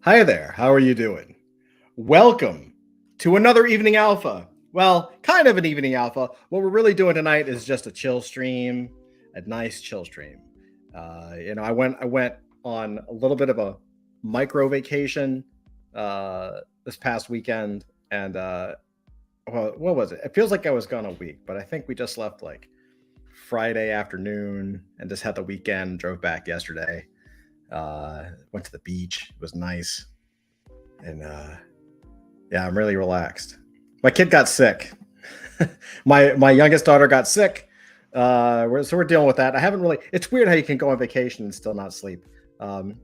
Hi there, how are you doing? Welcome to another evening alpha. Well, kind of an evening alpha. What we're really doing tonight is just a chill stream, a nice chill stream. I went on a little bit of a micro vacation this past weekend, and well, what was it? It feels like I was gone a week, but I think we just left like Friday afternoon and just had the weekend. Drove back yesterday. Went to the beach. It was nice, and yeah, I'm really relaxed. My kid got sick. my youngest daughter got sick. We're dealing with that. I haven't really. It's weird how you can go on vacation and still not sleep.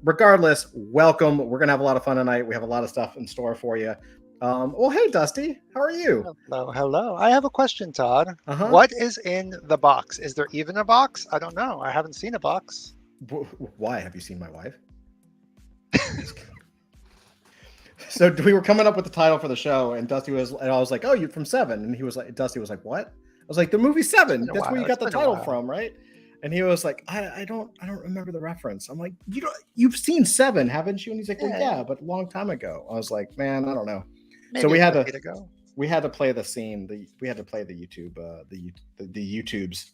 Regardless, welcome. We're gonna have a lot of fun tonight. We have a lot of stuff in store for you. Well, hey, Dusty, how are you? Hello. I have a question, Todd. Uh-huh. What is in the box? Is there even a box? I don't know. I haven't seen a box. Why? Have you seen my wife? So we were coming up with the title for the show, and I was like, "Oh, you're from Seven," and Dusty was like, "What?" I was like, "The movie Seven. That's where you got the title from, right?" And he was like, I don't remember the reference." I'm like, "You've seen Seven, haven't you?" And he's like, "Well, yeah, but a long time ago." I was like, "Man, I don't know." Maybe So we had to play the scene. We had to play the YouTube, the YouTubes.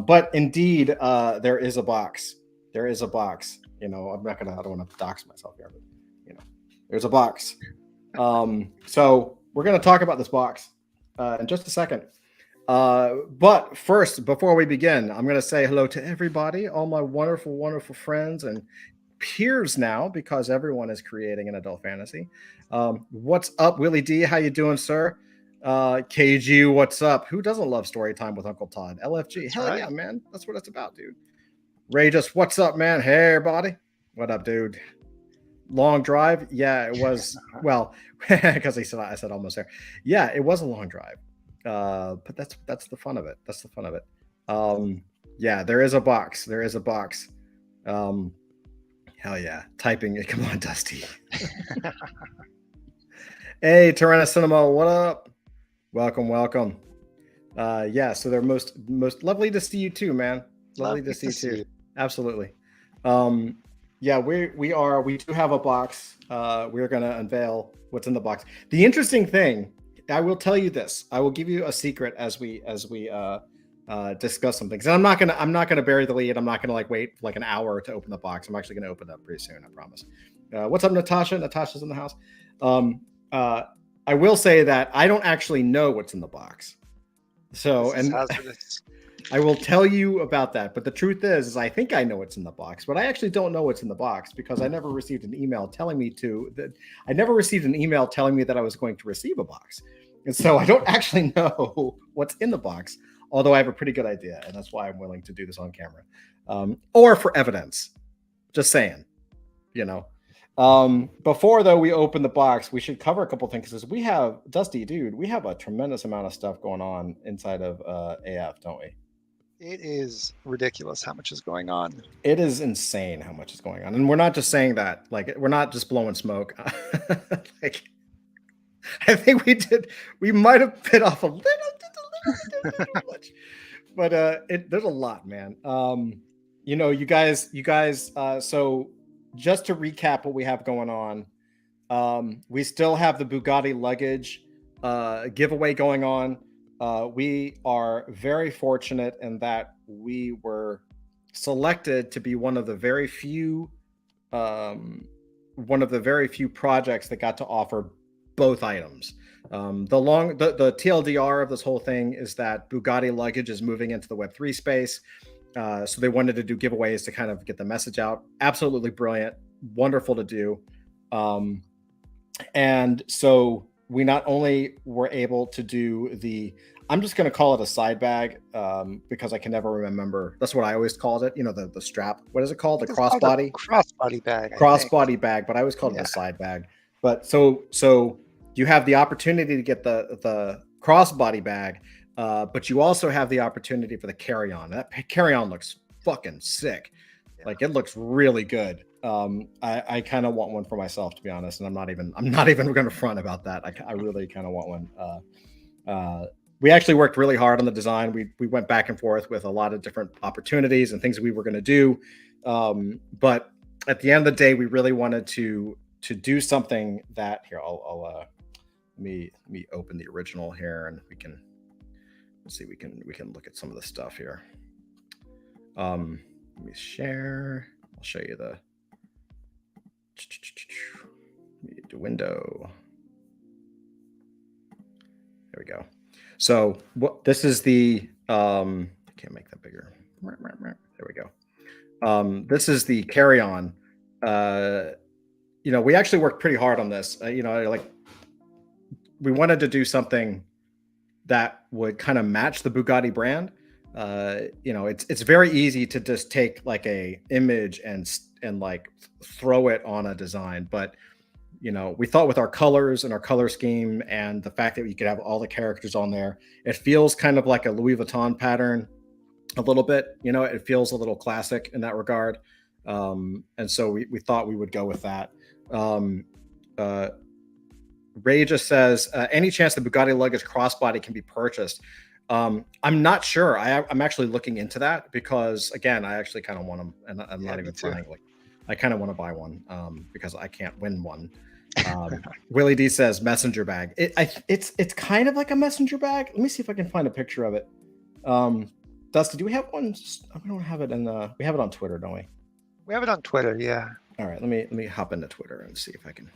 But indeed, there is a box. There is a box. I don't want to dox myself here, but there's a box. So we're going to talk about this box in just a second. But first, before we begin, I'm going to say hello to everybody, all my wonderful, wonderful friends and peers now, because everyone is creating an adult fantasy. What's up, Willie D? How you doing, sir? KG, what's up? Who doesn't love story time with Uncle Todd? LFG, That's hell right. yeah, man. That's what it's about, dude. Ray, just what's up, man? Hey, everybody. What up, dude? Long drive? Yeah, it was. Well, because I said almost there. Yeah, it was a long drive. But that's the fun of it. That's the fun of it. Yeah, there is a box. There is a box. Hell yeah. Typing it. Come on, Dusty. Hey, Tyrannocinema, what up? Welcome. Yeah, so they're most lovely to see you too, man. Lovely to see you too. Absolutely. Yeah, we do have a box. We're gonna unveil what's in the box. The interesting thing, I will tell you this. I will give you a secret as we discuss something. Because I'm not gonna bury the lead. I'm not gonna wait for an hour to open the box. I'm actually gonna open it up pretty soon. I promise. What's up, Natasha? Natasha's in the house. I will say that I don't actually know what's in the box. So I will tell you about that. But the truth is I think I know what's in the box, but I actually don't know what's in the box because I never received an email telling me that I was going to receive a box. And so I don't actually know what's in the box, although I have a pretty good idea. And that's why I'm willing to do this on camera, or for evidence. Just saying, Before though we open the box, we should cover a couple things because we have Dusty, dude. We have a tremendous amount of stuff going on inside of AF, don't we? It is ridiculous how much is going on. It is insane how much is going on, and we're not just saying that. We're not just blowing smoke. I think we might have bit off a little much, but there's a lot, man. You guys. So just to recap what we have going on, we still have the Bugatti luggage giveaway going on. We are very fortunate in that we were selected to be one of the very few projects that got to offer both items. The TLDR of this whole thing is that Bugatti luggage is moving into the Web3 space. So they wanted to do giveaways to kind of get the message out. Absolutely brilliant, wonderful to do. And so we not only were able to do I'm just going to call it a side bag because I can never remember. That's what I always called it. The strap. What is it called? The crossbody? Crossbody bag. Crossbody bag, but I always called it a side bag. But so you have the opportunity to get the crossbody bag, but you also have the opportunity for the carry-on. That carry-on looks fucking sick. Yeah. It looks really good. I kind of want one for myself, to be honest, and I'm not even going to front about that. I really kind of want one. We actually worked really hard on the design. We went back and forth with a lot of different opportunities and things we were going to do. But at the end of the day, we really wanted to do something that here. I'll let me open the original here, and we can see. We can look at some of the stuff here. Let me share. I'll show you the window. There we go. So this is the I can't make that bigger. There we go. This is the carry-on. We actually worked pretty hard on this. Like we wanted to do something that would kind of match the Bugatti brand. It's very easy to just take like a image and like throw it on a design, but we thought with our colors and our color scheme and the fact that you could have all the characters on there, it feels kind of like a Louis Vuitton pattern a little bit. It feels a little classic in that regard. And so we thought we would go with that. Ray just says, any chance the Bugatti luggage crossbody can be purchased? I'm not sure. I'm actually looking into that because, again, I actually kind of want them, and I'm not even trying. Like, I kind of want to buy one because I can't win one. Willie D says messenger bag. It's kind of like a messenger bag. Let me see if I can find a picture of it. Dusty, do we have one? We don't have it in we have it on Twitter, don't we? We have it on Twitter, yeah. All right, let me hop into Twitter and see if I can.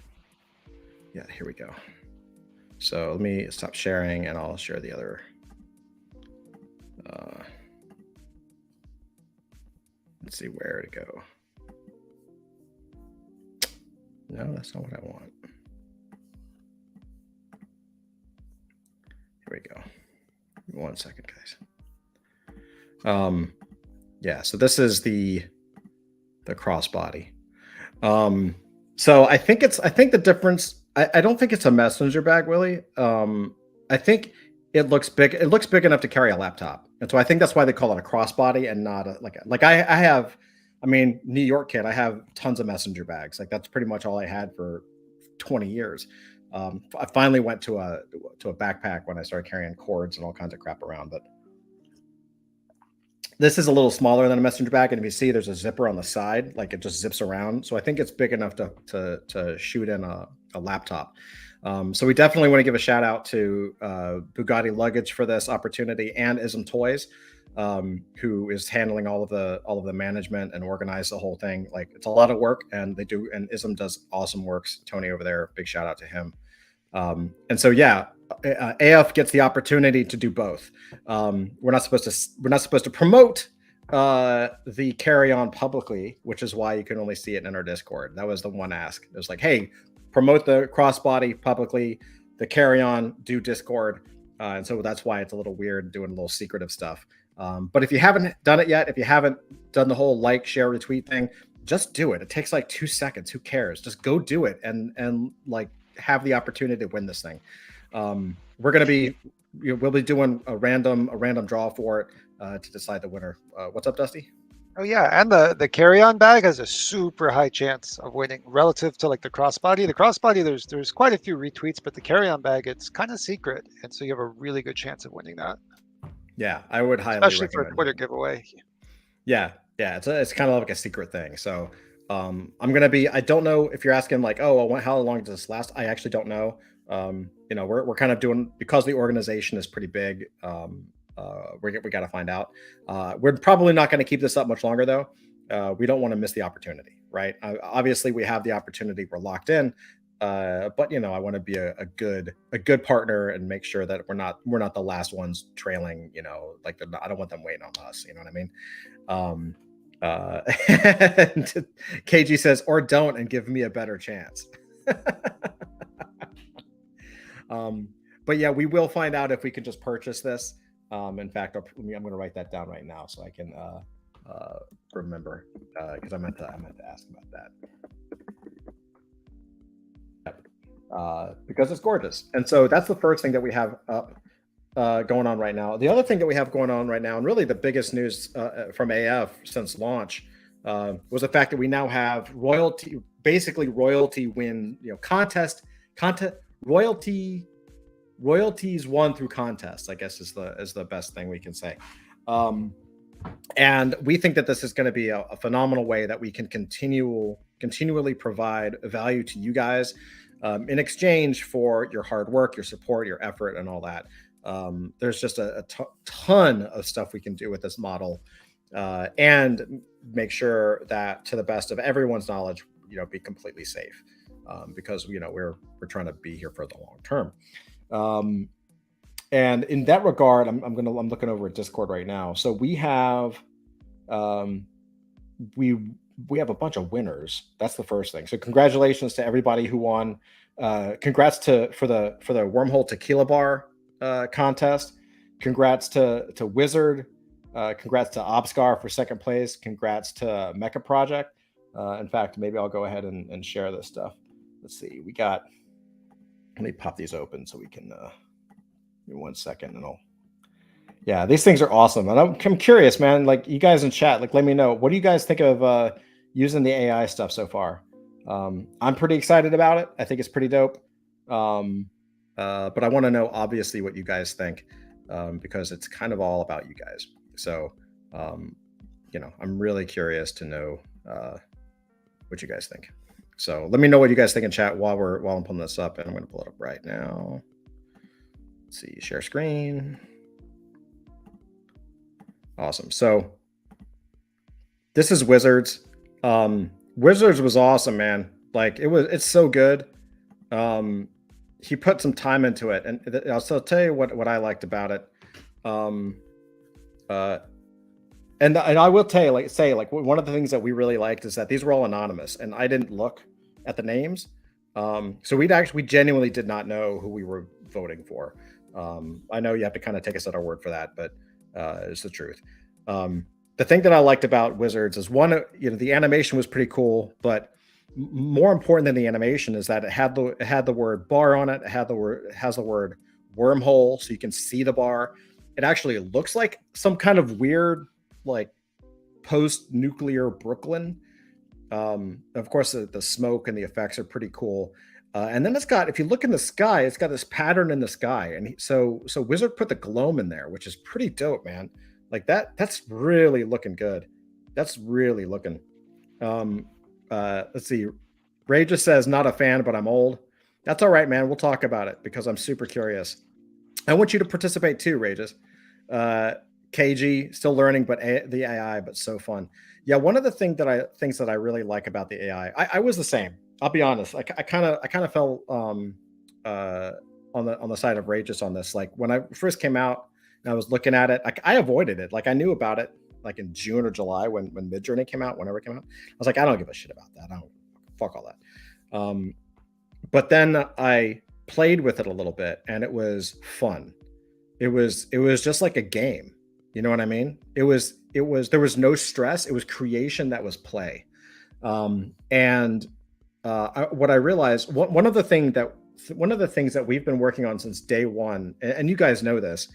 Yeah, here we go. So let me stop sharing and I'll share the other. Let's see where to go. No, that's not what I want. Here we go. 1 second, guys. Yeah, so this is the crossbody. So I think the difference, I don't think it's a messenger bag, Willie. I think it looks big. It looks big enough to carry a laptop. And so I think that's why they call it a crossbody and not I have, New York kid, I have tons of messenger bags. Like that's pretty much all I had for 20 years. I finally went to a backpack when I started carrying cords and all kinds of crap around, but this is a little smaller than a messenger bag. And if you see, there's a zipper on the side, like it just zips around. So I think it's big enough to shoot in a laptop. So we definitely want to give a shout out to Bugatti Luggage for this opportunity and Ism Toys, who is handling all of the management and organize the whole thing. Like it's a lot of work, and they do, and Ism does awesome works. Tony over there, big shout out to him. And so yeah, AF gets the opportunity to do both. We're not supposed to promote the carry-on publicly, which is why you can only see it in our Discord. That was the one ask. It was like, hey, promote the crossbody publicly, the carry-on, do Discord. And so that's why it's a little weird doing a little secretive stuff. But if you haven't done it yet, if you haven't done the whole like, share, retweet thing, just do it. It takes like 2 seconds. Who cares? Just go do it and like have the opportunity to win this thing. We're going to be, we'll be doing a random draw for it to decide the winner. What's up, Dusty? Oh yeah, and the carry-on bag has a super high chance of winning relative to like the crossbody. The crossbody, there's quite a few retweets, but the carry-on bag, it's kind of secret, and so you have a really good chance of winning that. Yeah, I would highly especially recommend for a Twitter giveaway. Yeah, it's kind of like a secret thing. So I'm gonna be. I don't know if you're asking like, oh, how long does this last? I actually don't know. We're kind of doing, because the organization is pretty big. We got to find out. We're probably not going to keep this up much longer though. We don't want to miss the opportunity, right? Obviously, we have the opportunity. We're locked in, but I want to be a good partner and make sure that we're not the last ones trailing. I don't want them waiting on us. You know what I mean? KG says, or don't, and give me a better chance. But yeah, we will find out if we can just purchase this. In fact, I'm going to write that down right now so I can remember, because I meant to ask about that. Because it's gorgeous. And so that's the first thing that we have going on right now. The other thing that we have going on right now, and really the biggest news from AF since launch, was the fact that we now have royalty win, contest royalties won through contests, I guess is the best thing we can say. And we think that this is going to be a phenomenal way that we can continually provide value to you guys in exchange for your hard work, your support, your effort, and all that. There's just a ton of stuff we can do with this model, and make sure that, to the best of everyone's knowledge, be completely safe, because we're trying to be here for the long term. And in that regard, I'm looking over at Discord right now. So we have we have a bunch of winners. That's the first thing. So congratulations to everybody who won. Congrats for the Wormhole Tequila Bar contest. Congrats to Wizard. Congrats to Obscar for second place. Congrats to Mecha Project. In fact, maybe I'll go ahead and share this stuff. Let's see. Let me pop these open so we can. Give me 1 second and yeah, these things are awesome. And I'm curious, man, like you guys in chat, like let me know, what do you guys think of using the AI stuff so far? I'm pretty excited about it. I think it's pretty dope. But I want to know obviously what you guys think, because it's kind of all about you guys. So, I'm really curious to know what you guys think. So let me know what you guys think in chat while I'm pulling this up, and I'm going to pull it up right now. Let's see, share screen. Awesome. So this is Wizards. Wizards was awesome, man. Like it's so good. He put some time into it, and I'll tell you what I liked about it. And I will tell you, say one of the things that we really liked is that these were all anonymous, and I didn't look at the names. So we genuinely did not know who we were voting for. I know you have to kind of take us at our word for that, but it's the truth. The thing that I liked about Wizards is the animation was pretty cool, but more important than the animation is that it had the word bar on it. It has the word wormhole, so you can see the bar. It actually looks like some kind of weird, like post-nuclear Brooklyn. Of course, the smoke and the effects are pretty cool. And then if you look in the sky, it's got this pattern in the sky. And so Wizard put the gloam in there, which is pretty dope, man. Like that's really looking good. That's really looking. Let's see. Ray just says, not a fan, but I'm old. That's all right, man. We'll talk about it because I'm super curious. I want you to participate too, Rages. KG, still learning, but the AI, but so fun. Yeah, one of the things that I really like about the AI, I was the same. I'll be honest. I kind of fell on the side of Rages on this. Like when I first came out and I was looking at it, I avoided it. Like I knew about it like in June or July when Midjourney came out, whenever it came out. I was like, I don't give a shit about that. I don't fuck all that. But then I played with it a little bit and it was fun. It was just like a game. You know what I mean? There was no stress. It was creation that was play. What I realized, one of the things that we've been working on since day one, and you guys know this,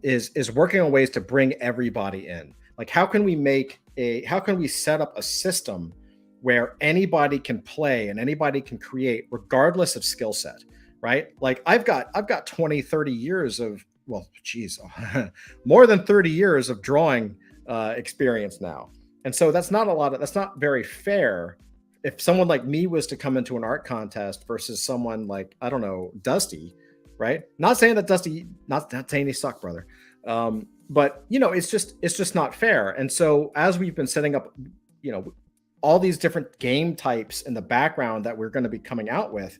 is working on ways to bring everybody in. Like, how can we set up a system where anybody can play and anybody can create regardless of skill set, right? Like I've got 20, 30 years of, well, geez, more than 30 years of drawing experience now. And so that's not very fair. If someone like me was to come into an art contest versus someone like, I don't know, Dusty, right? Not saying that Dusty, not saying he sucked, brother. But it's just not fair. And so as we've been setting up, all these different game types in the background that we're going to be coming out with,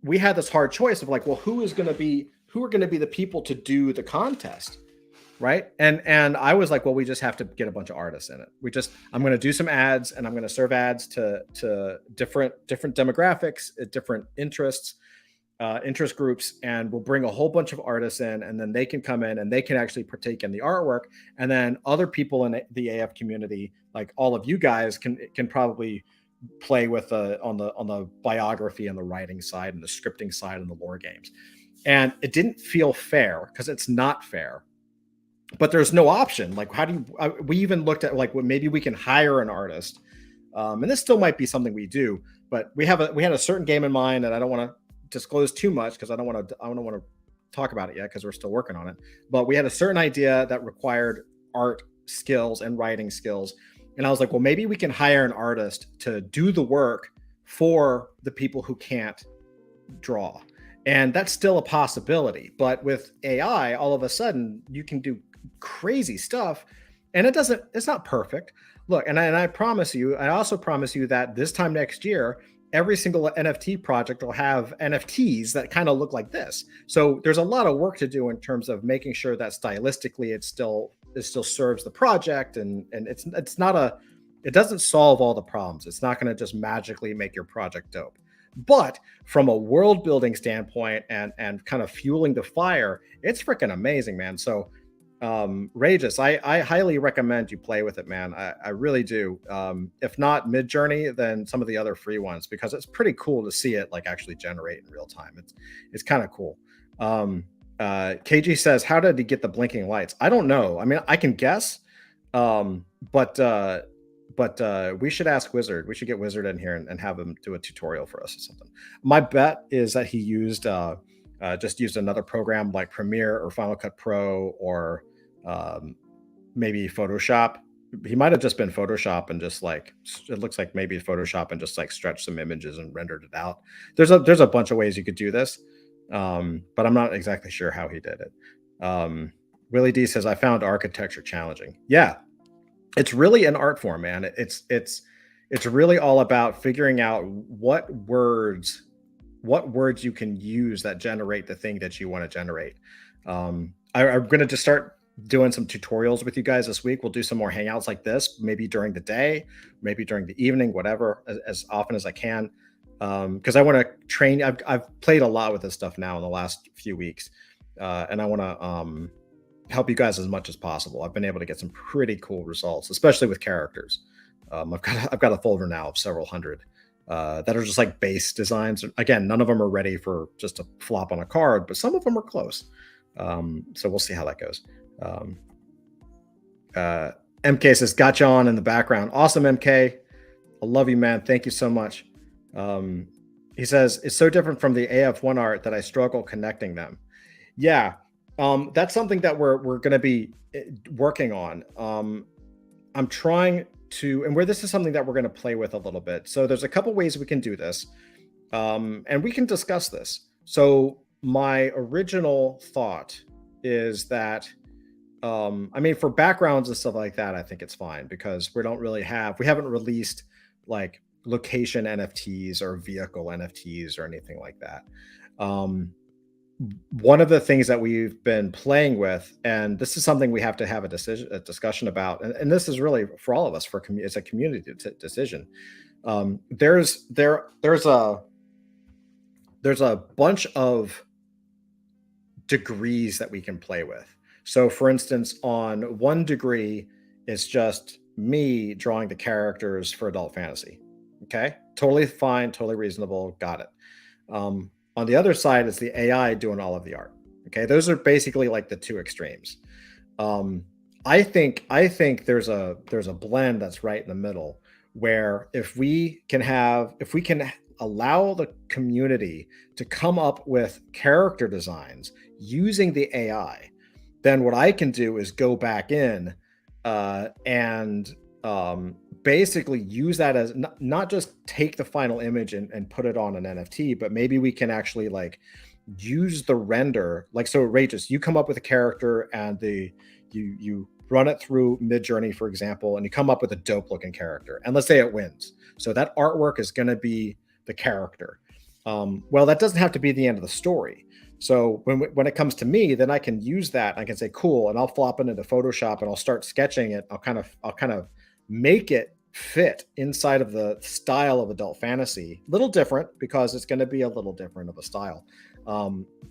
we had this hard choice of like, well, who are going to be the people to do the contest, right? And I was like, well, we just have to get a bunch of artists in it. I'm going to do some ads, and I'm going to serve ads to different demographics, different interests, interest groups, and we'll bring a whole bunch of artists in, and then they can come in and they can actually partake in the artwork, and then other people in the AF community, like all of you guys, can probably play with on the biography and the writing side and the scripting side and the lore games. And it didn't feel fair because it's not fair, but there's no option. Like, how do you, we even looked at like, well, maybe we can hire an artist. And this still might be something we do, but we had a certain game in mind, and I don't want to disclose too much because I don't want to talk about it yet because we're still working on it. But we had a certain idea that required art skills and writing skills. And I was like, well, maybe we can hire an artist to do the work for the people who can't draw. And that's still a possibility. But with AI, all of a sudden, you can do crazy stuff. And it's not perfect. Look, and I promise you, I also promise you that this time next year, every single NFT project will have NFTs that kind of look like this. So there's a lot of work to do in terms of making sure that stylistically it still serves the project, and it's not it doesn't solve all the problems. It's not going to just magically make your project dope. But from a world building standpoint and kind of fueling the fire, it's freaking amazing, man. So Rageous, I highly recommend you play with it, man. I really do. If not Midjourney, then some of the other free ones, because it's pretty cool to see it like actually generate in real time. It's kind of cool. KG says, how did he get the blinking lights? I don't know. I mean, I can guess, but we should ask Wizard. We should get Wizard in here and have him do a tutorial for us or something. My bet is that he used just used another program like Premiere or Final Cut Pro or maybe Photoshop. He might have just been Photoshop and just like, it looks like maybe Photoshop and just like stretched some images and rendered it out. There's a bunch of ways you could do this, but I'm not exactly sure how he did it. Willie D says, I found architecture challenging. Yeah, it's really an art form, man. It's really all about figuring out what words you can use that generate the thing that you want to generate. I'm going to just start doing some tutorials with you guys this week. We'll do some more hangouts like this, maybe during the day, maybe during the evening, whatever, as often as I can. Because I want to train. I've played a lot with this stuff now in the last few weeks, and I want to help you guys as much as possible. I've been able to get some pretty cool results, especially with characters. I've got a folder now of several hundred that are just like base designs. Again, none of them are ready for just to flop on a card, but some of them are close. So we'll see how that goes. MK says, got you on in the background. Awesome, MK. I love you, man. Thank you so much. He says, it's so different from the AF1 art that I struggle connecting them. Yeah, that's something that we're going to be working on. I'm trying to, and where this is something that we're going to play with a little bit. So there's a couple ways we can do this, and we can discuss this. So my original thought is that, I mean, for backgrounds and stuff like that, I think it's fine because we haven't released like location NFTs or vehicle NFTs or anything like that. One of the things that we've been playing with, and this is something we have to have a discussion about, and this is really for all of us, it's a community decision. There's a bunch of degrees that we can play with. So for instance, on one degree, it's just me drawing the characters for adult fantasy. Okay, totally fine, totally reasonable, got it. On the other side, it's the AI doing all of the art. Okay, those are basically like the two extremes. I think there's a blend that's right in the middle, where if we can allow the community to come up with character designs using the AI, then what I can do is go back in and basically use that as not just take the final image and put it on an NFT, but maybe we can actually like use the render. Like, so Rageous, you come up with a character and you run it through Midjourney, for example, and you come up with a dope looking character. And let's say it wins. So that artwork is going to be the character. Well, that doesn't have to be the end of the story. So when it comes to me, then I can use that. I can say, cool, and I'll flop it into Photoshop and I'll start sketching it. I'll kind of make it fit inside of the style of adult fantasy. Little different because it's going to be a little different of a style,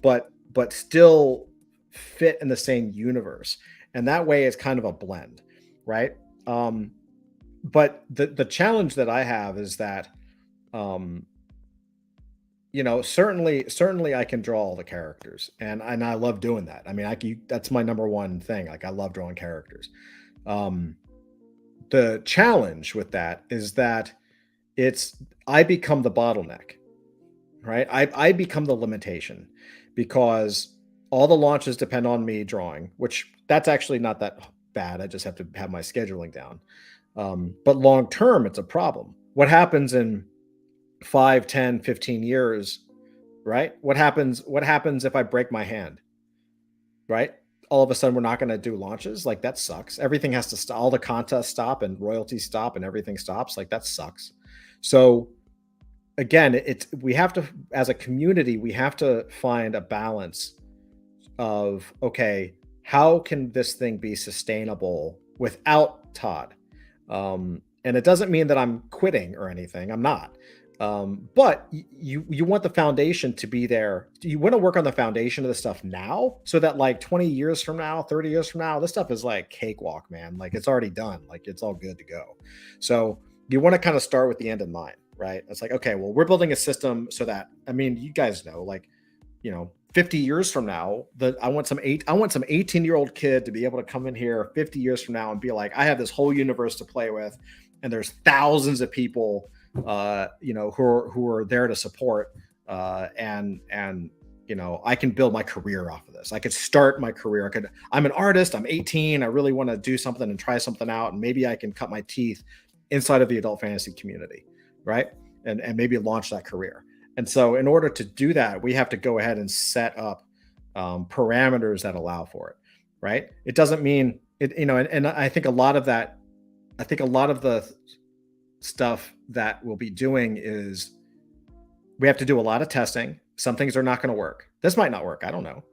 but still fit in the same universe. And that way it's kind of a blend, right? But the challenge that I have is that, certainly I can draw all the characters, and I love doing that. I mean, that's my number one thing. Like, I love drawing characters. The challenge with that is that I become the bottleneck, right? I become the limitation because All the launches depend on me drawing, which that's actually not that bad. I just have to have my scheduling down. But long term, it's a problem. What happens in 5, 10, 15 years, right? What happens if I break my hand, right? All of a sudden, we're not going to do launches. Like, that sucks. Everything has to stop. All the contests stop and royalties stop and everything stops. Like, that sucks. So again, we have to, as a community, we have to find a balance of, okay, how can this thing be sustainable without Todd? And it doesn't mean that I'm quitting or anything. I'm not. But you want the foundation to be there. You want to work on the foundation of the stuff now, so that like 20 years from now, 30 years from now, this stuff is like cakewalk, man. Like, it's already done. Like, it's all good to go. So you want to kind of start with the end in mind, right? It's like, okay, well, we're building a system so that, I mean, you guys know, like, 50 years from now, I want some 18-year-old kid to be able to come in here 50 years from now and be like, I have this whole universe to play with, and there's thousands of people, who are there to support, and I can build my career off of this. I could start my career. I'm an artist. I'm 18. I really want to do something and try something out, and maybe I can cut my teeth inside of the adult fantasy community, right? And maybe launch that career. And so in order to do that, we have to go ahead and set up parameters that allow for it, right? It doesn't mean it, and I think a lot of the stuff that we'll be doing is we have to do a lot of testing. Some things are not going to work. This might not work. I don't know.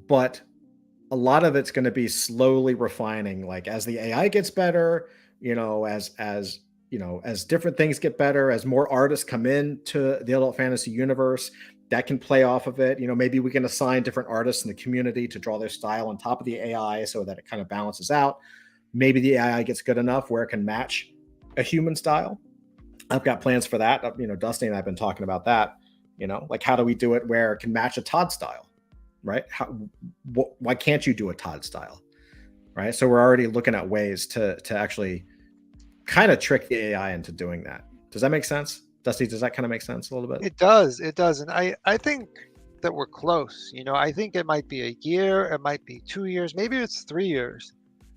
But a lot of it's going to be slowly refining, like as the AI gets better, as different things get better, as more artists come into the adult fantasy universe that can play off of it. Maybe we can assign different artists in the community to draw their style on top of the AI so that it kind of balances out. Maybe the AI gets good enough where it can match a human style. I've got plans for that. Dusty and I have been talking about that. Like, how do we do it where it can match a Todd style, right? Why can't you do a Todd style, right? So we're already looking at ways to actually kind of trick the AI into doing that. Does that make sense? Dusty, does that kind of make sense a little bit? It does. And I think that we're close. I think it might be a year, it might be 2 years, maybe it's 3 years.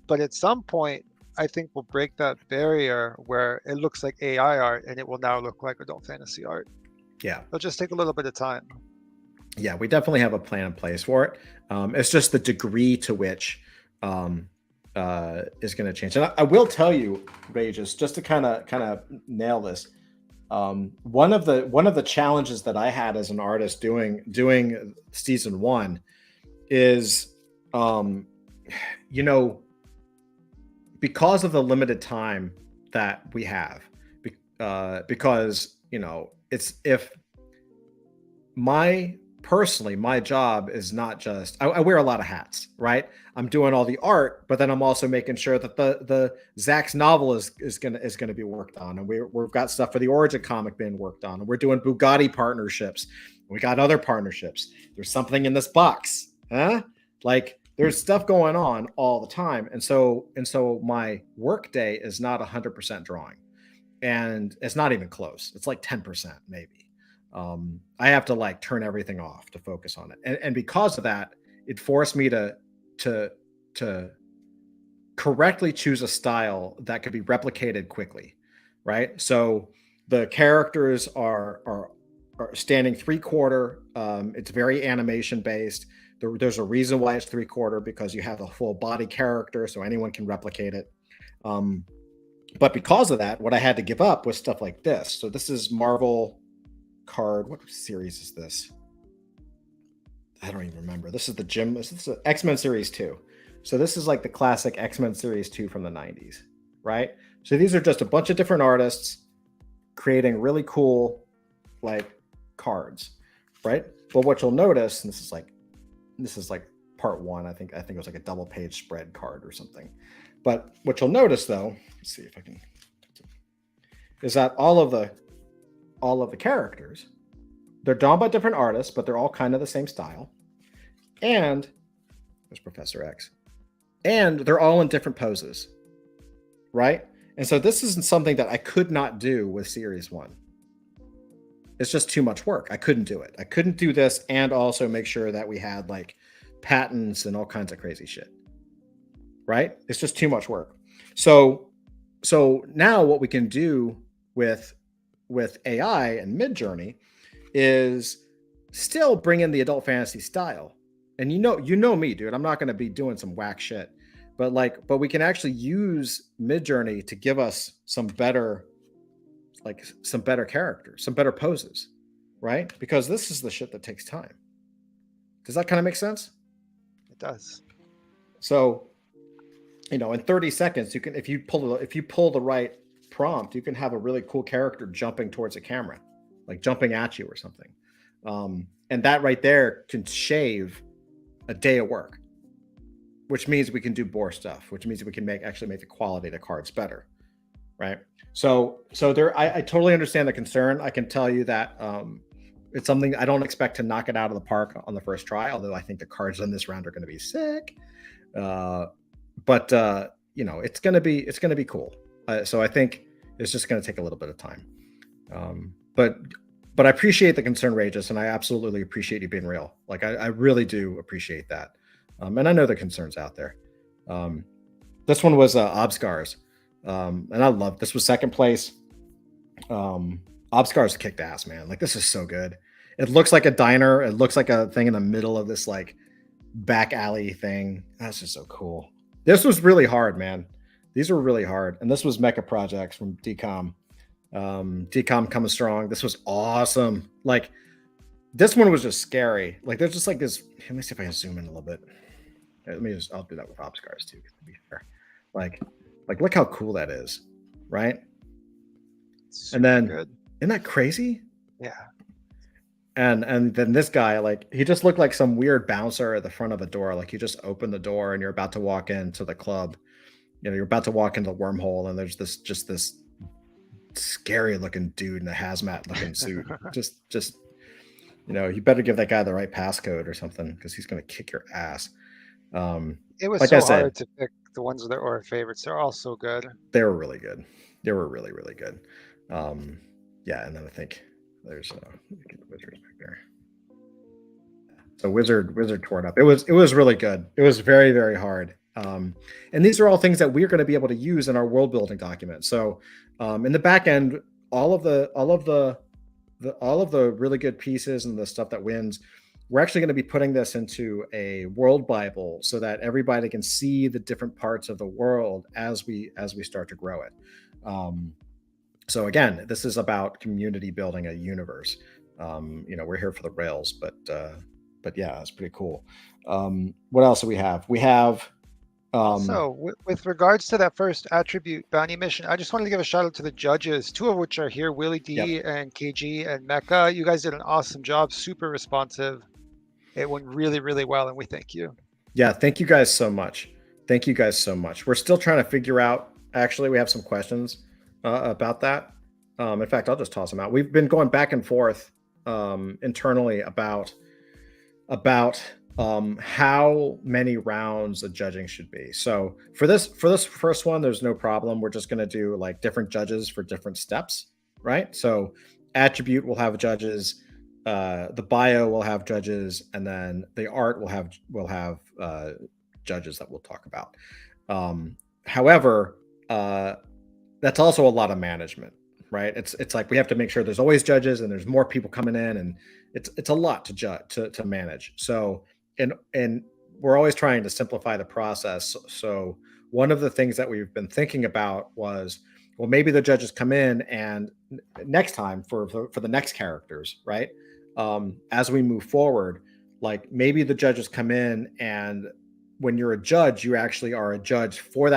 But at some point, I think we'll break that barrier where it looks like AI art and it will now look like adult fantasy art. Yeah. It'll just take a little bit of time. Yeah, we definitely have a plan in place for it. It's just the degree to which is going to change. And I will tell you, Rae, just to kind of nail this. One of the challenges that I had as an artist doing season 1 is, because of the limited time that we have, because it's my job is not just, I wear a lot of hats, right? I'm doing all the art, but then I'm also making sure that the Zach's novel is gonna be worked on, and we've got stuff for the Origin comic being worked on, and we're doing Bugatti partnerships. We got other partnerships. There's something in this box, huh? Like, there's stuff going on all the time, and so my work day is not 100% drawing, and it's not even close. It's like 10% maybe. I have to like turn everything off to focus on it. And because of that, it forced me to correctly choose a style that could be replicated quickly. Right. So the characters are standing 3/4. It's very animation based. There's a reason why it's 3/4, because you have a full body character, so anyone can replicate it. But because of that, what I had to give up was stuff like this. So this is Marvel card. What series is this? I don't even remember. This is this is X-Men series 2. So this is like the classic X-Men series 2 from the 90s, right? So these are just a bunch of different artists creating really cool like cards, right? But what you'll notice, and this is like part 1, I think it was like a double page spread card or something. But what you'll notice, though, let's see if I can, is that all of the characters, they're drawn by different artists, but they're all kind of the same style. And there's Professor X. And they're all in different poses, right? And so this isn't something that I could not do with Series 1. it's just too much work. I couldn't do it. I couldn't do this and also make sure that we had like patents and all kinds of crazy shit. Right? It's just too much work. So now what we can do with AI and Midjourney is still bring in the adult fantasy style. And you know me, dude. I'm not going to be doing some whack shit. But we can actually use Midjourney to give us some better characters, some better poses, right? Because this is the shit that takes time. Does that kind of make sense? It does. So, in 30 seconds, you can, if you pull the right prompt, you can have a really cool character jumping towards a camera, like jumping at you or something. And that right there can shave a day of work, which means we can do more stuff, which means we can actually make the quality of the cards better, right? So there, I totally understand the concern. I can tell you that it's something I don't expect to knock it out of the park on the first try, although I think the cards in this round are going to be sick. But it's going to be cool. So I think it's just going to take a little bit of time. But I appreciate the concern, Regis, and I absolutely appreciate you being real. Like I really do appreciate that. And I know the concerns out there. This one was Obscars. And I love this was second place. Obscars kicked ass, man. Like this is so good. It looks like a diner. It looks like a thing in the middle of this like back alley thing. That's just so cool. This was really hard, man. These were really hard. And this was Mecha Projects from DCOM. DCOM coming strong. This was awesome. Like this one was just scary. Like there's just like this. Let me see if I can zoom in a little bit. I'll do that with Obscars too, to be fair. Like look how cool that is, right? And then good. Isn't that crazy? Yeah. And then this guy, like he just looked like some weird bouncer at the front of a door. Like you just open the door and you're about to walk into the club. You're about to walk into the wormhole, and there's this scary looking dude in a hazmat looking suit. just you better give that guy the right passcode or something, because he's gonna kick your ass. It was like so hard to pick the ones that are favorites. They're all so good. They were really good. They were really, really good. Yeah, and then I think there's get the wizards back there. So wizard tore it up. It was really good. It was very, very hard. And these are all things that we're going to be able to use in our world building document. So in the back end, all of the really good pieces and the stuff that wins, we're actually going to be putting this into a world Bible so that everybody can see the different parts of the world as we start to grow it. So again, this is about community building a universe. We're here for the rails, but yeah, it's pretty cool. What else do we have? We have. So with regards to that first attribute bounty mission, I just wanted to give a shout out to the judges, two of which are here, Willie D and KG and Mecha. You guys did an awesome job, super responsive. It went really, really well, and we thank you. Yeah, thank you guys so much. We're still trying to figure out, actually, we have some questions about that. In fact, I'll just toss them out. We've been going back and forth internally about how many rounds the judging should be. So for this first one, there's no problem. We're just going to do like different judges for different steps, right? So attribute will have judges, the bio will have judges, and then the art will have judges that we'll talk about. However, that's also a lot of management, right? It's like we have to make sure there's always judges and there's more people coming in, and it's a lot to manage. So and we're always trying to simplify the process. So one of the things that we've been thinking about was, well, maybe the judges come in and next time for the next characters, right? As we move forward, like maybe the judges come in, and when you're a judge, you actually are a judge for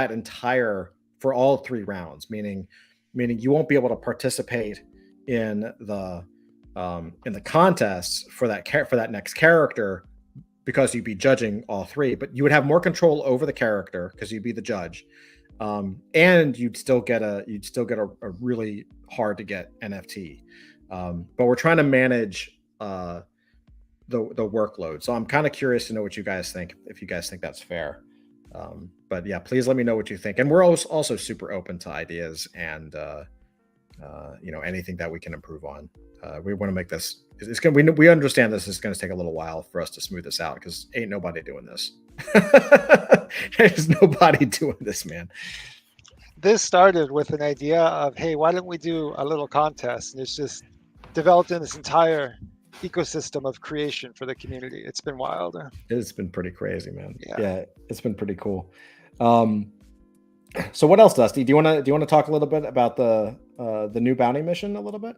for all 3 rounds, meaning you won't be able to participate in the contests for that next character, because you'd be judging all 3, but you would have more control over the character because you'd be the judge, and you'd still get a really hard to get NFT. But we're trying to manage the workload. So I'm kind of curious to know what you guys think, if you guys think that's fair. But yeah, please let me know what you think. And we're also super open to ideas and anything that we can improve on. We want to make this. It's gonna. We understand this is going to take a little while for us to smooth this out because ain't nobody doing this. There's nobody doing this, man. This started with an idea of, hey, why don't we do a little contest? And it's just developed in this entire ecosystem of creation for the community. It's been wild. It's been pretty crazy, man. Yeah, it's been pretty cool. So what else, Dusty? Do you want to talk a little bit about the new bounty mission a little bit?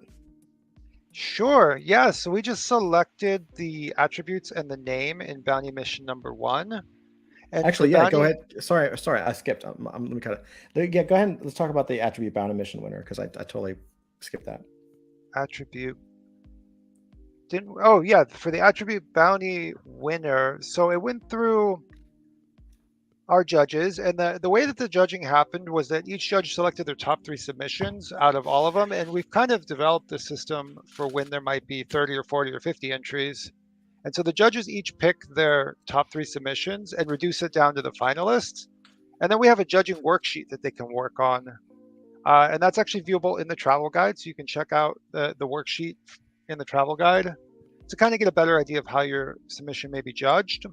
Sure. Yeah. So we just selected the attributes and the name in bounty mission number 1. And actually, yeah, go ahead. Sorry, I skipped. Let me cut it. Yeah, go ahead. Let's talk about the attribute bounty mission winner because I totally skipped that. Attribute. Oh yeah, for the attribute bounty winner. So it went through our judges, and the way that the judging happened was that each judge selected their top 3 submissions out of all of them, and we've kind of developed the system for when there might be 30 or 40 or 50 entries. And so the judges each pick their top 3 submissions and reduce it down to the finalists. And then we have a judging worksheet that they can work on. And that's actually viewable in the travel guide. So you can check out the worksheet in the travel guide to kind of get a better idea of how your submission may be judged.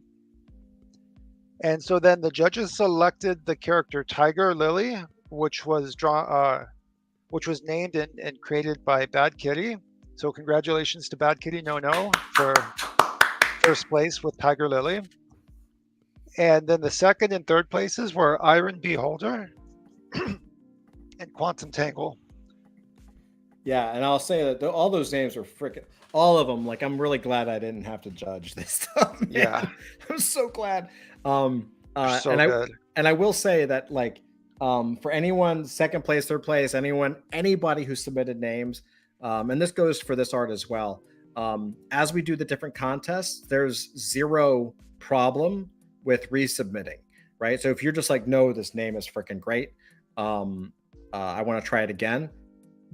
And so then the judges selected the character Tiger Lily, which was named and created by Bad Kitty. So congratulations to Bad Kitty No for first place with Tiger Lily. And then the second and third places were Iron Beholder and Quantum Tangle. Yeah, and I'll say that all those names were freaking, all of them. Like, I'm really glad I didn't have to judge this stuff. Man. Yeah, I'm so glad. So good. I will say that, like, for anyone second place, third place, anybody who submitted names, and this goes for this art as well. As we do the different contests, there's zero problem with resubmitting, right? So if you're just like, no, this name is freaking great, I want to try it again,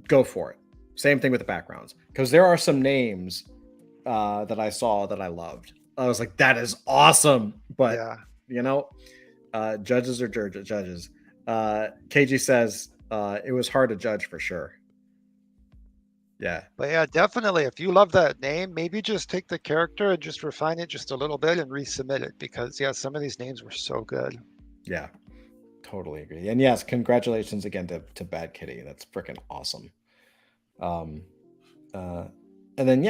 go for it. Same thing with the backgrounds, because there are some names that I saw that I loved. I was like, that is awesome, but judges are judges. KG says it was hard to judge for sure. Yeah. But yeah, definitely. If you love that name, maybe just take the character and just refine it just a little bit and resubmit it, because some of these names were so good. Yeah, totally agree. And yes, congratulations again to Bad Kitty. That's freaking awesome. And then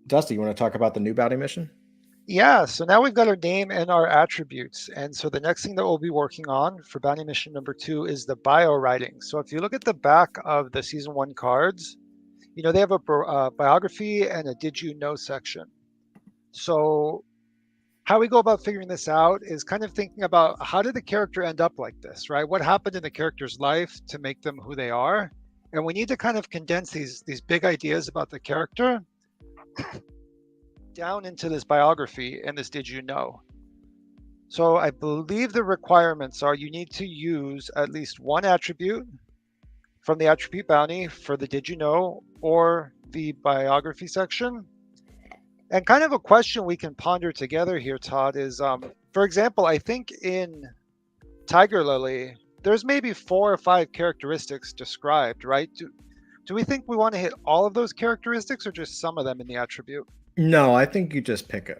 Dusty, you want to talk about the new bounty mission? Yeah, so now we've got our name and our attributes. And so the next thing that we'll be working on for bounty mission number 2 is the bio writing. So if you look at the back of the season 1 cards, they have a biography and a did you know section. So how we go about figuring this out is kind of thinking about, how did the character end up like this, right? What happened in the character's life to make them who they are? And we need to kind of condense these big ideas about the character down into this biography and this did you know. So I believe the requirements are, you need to use at least one attribute from the attribute bounty for the did you know or the biography section. And kind of a question we can ponder together here, Todd, is for example, I think in Tiger Lily, there's maybe 4 or 5 characteristics described, right? Do we think we want to hit all of those characteristics or just some of them in the attribute? No, I think you just pick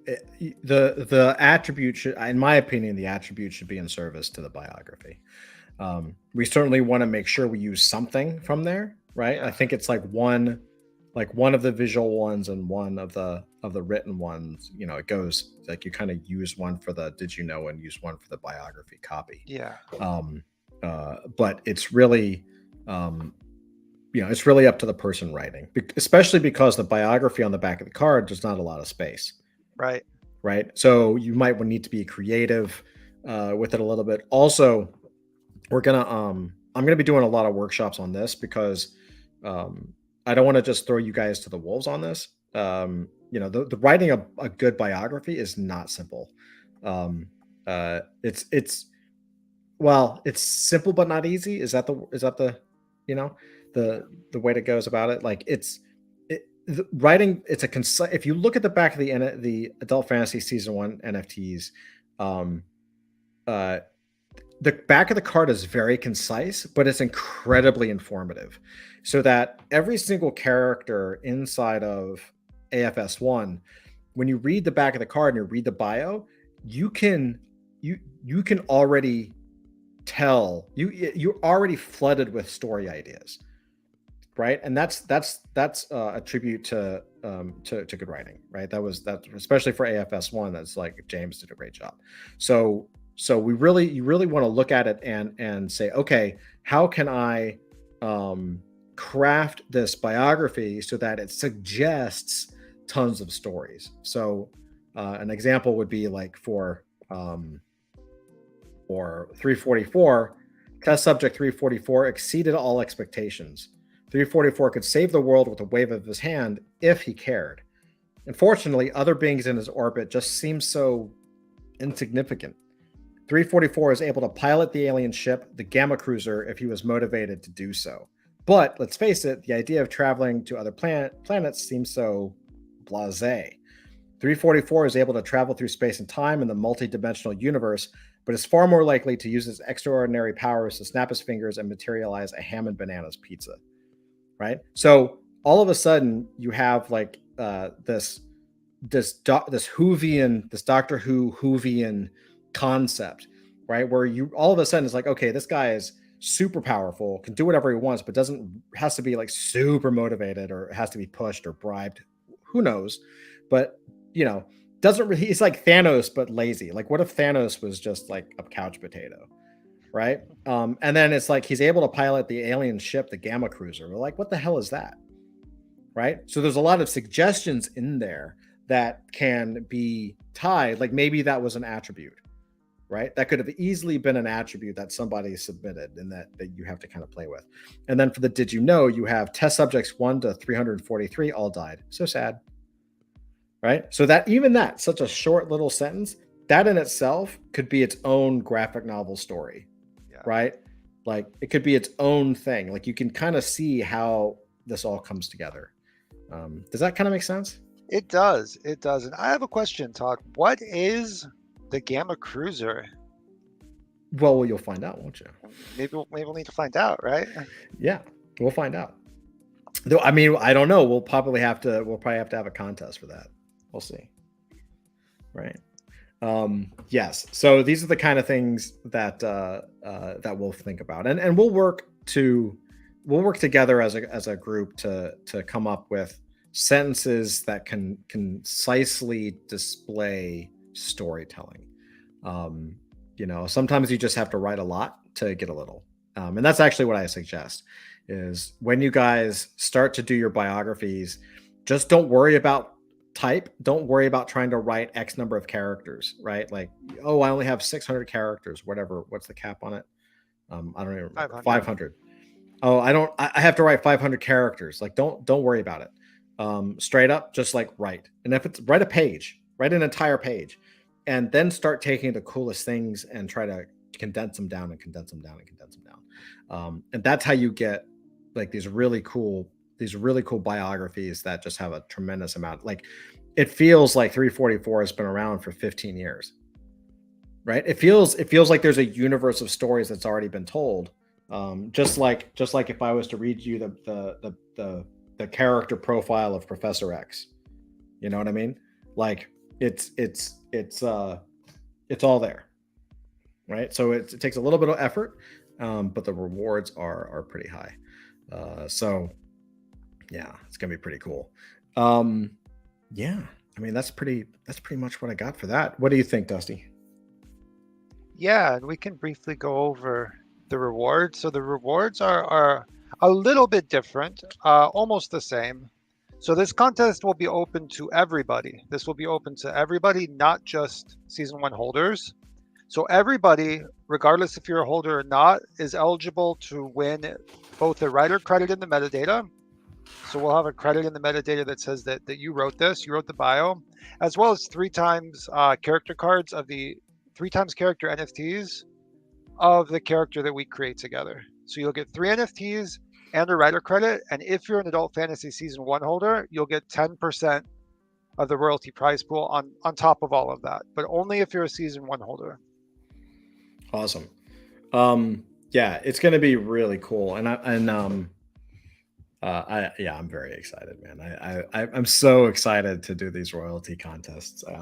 the attribute should, in my opinion, the attribute should be in service to the biography. We certainly want to make sure we use something from there, right? I think it's like one of the visual ones and one of the written ones. It goes like, you kind of use one for the did you know and use one for the biography copy. Yeah. But it's really it's really up to the person writing, especially because the biography on the back of the card, there's not a lot of space. Right. So you might need to be creative with it a little bit. Also, I'm gonna be doing a lot of workshops on this because I don't want to just throw you guys to the wolves on this. The writing a good biography is not simple. It's simple but not easy. Is that the way it goes about it? Like writing. If you look at the back of the Adult Fantasy Season 1 NFTs, the back of the card is very concise, but it's incredibly informative. So that every single character inside of AFS1, when you read the back of the card and you read the bio, you can already tell you're already flooded with story ideas, right? And that's a tribute to good writing, right? That especially for AFS1. That's like James did a great job. So you really want to look at it and say, okay, how can I craft this biography so that it suggests tons of stories? So an example would be like for 344, test subject 344 exceeded all expectations. 344 could save the world with a wave of his hand if he cared. Unfortunately, other beings in his orbit just seem so insignificant. 344 is able to pilot the alien ship, the Gamma Cruiser, if he was motivated to do so. But let's face it, the idea of traveling to other planets seems so blasé. 344 is able to travel through space and time in the multi-dimensional universe, but is far more likely to use his extraordinary powers to snap his fingers and materialize a ham and bananas pizza, right? So all of a sudden, you have like this Whovian, this Doctor Who Whovian concept, right? Where you all of a sudden it's like, okay, this guy is super powerful, can do whatever he wants, but has to be like super motivated or has to be pushed or bribed. Who knows? But doesn't really, he's like Thanos, but lazy. Like, what if Thanos was just like a couch potato, right? And then it's like he's able to pilot the alien ship, the Gamma Cruiser. We're like, what the hell is that? Right? So there's a lot of suggestions in there that can be tied. Like maybe that was an attribute, right? That could have easily been an attribute that somebody submitted and that you have to kind of play with. And then for the did you know, you have test subjects 1 to 343 all died. So sad. Right? So that such a short little sentence, that in itself could be its own graphic novel story. Yeah. Right? Like it could be its own thing. Like you can kind of see how this all comes together. Does that kind of make sense? It does. It does. And I have a question, Todd. What is the Gamma Cruiser? Well, you'll find out, won't you? Maybe we'll need to find out, right? Yeah, we'll find out. Though, I mean, I don't know. We'll probably have to have a contest for that. We'll see. Right. Yes. So these are the kind of things that we'll think about, and we'll work together as a group to come up with sentences that can concisely display storytelling. Sometimes you just have to write a lot to get a little, and that's actually what I suggest. Is when you guys start to do your biographies, just don't worry about type. Don't worry about trying to write X number of characters, right? Like, oh, I only have 600 characters, whatever. What's the cap on it? I don't even remember. 500. Oh, I have to write 500 characters. Like, don't worry about it. Straight up, just like write. And if it's write a page, write an entire page, and then start taking the coolest things and try to condense them down. And that's how you get like these really cool biographies that just have a tremendous amount. Like it feels like 344 has been around for 15 years, right? It feels like there's a universe of stories that's already been told. Just like if I was to read you the character profile of Professor X, you know what I mean? Like it's all there, right? So it takes a little bit of effort, but the rewards are pretty high. So yeah, it's gonna be pretty cool. Yeah, I mean that's pretty much what I got for that. What do you think, Dusty? Yeah, and we can briefly go over the rewards. So the rewards are a little bit different, almost the same. So this contest will be open to everybody. This will be open to everybody, not just season 1 holders. So everybody, regardless if you're a holder or not, is eligible to win both a writer credit in the metadata. So we'll have a credit in the metadata that says that you wrote this, you wrote the bio, as well as 3 times character cards of the 3 times character NFTs of the character that we create together. So you'll get 3 NFTs and a writer credit. And if you're an Adult Fantasy Season 1 holder, you'll get 10% of the royalty prize pool on top of all of that, but only if you're a Season 1 holder. Awesome. Yeah, it's going to be really cool. I'm very excited, man. I'm so excited to do these royalty contests. Me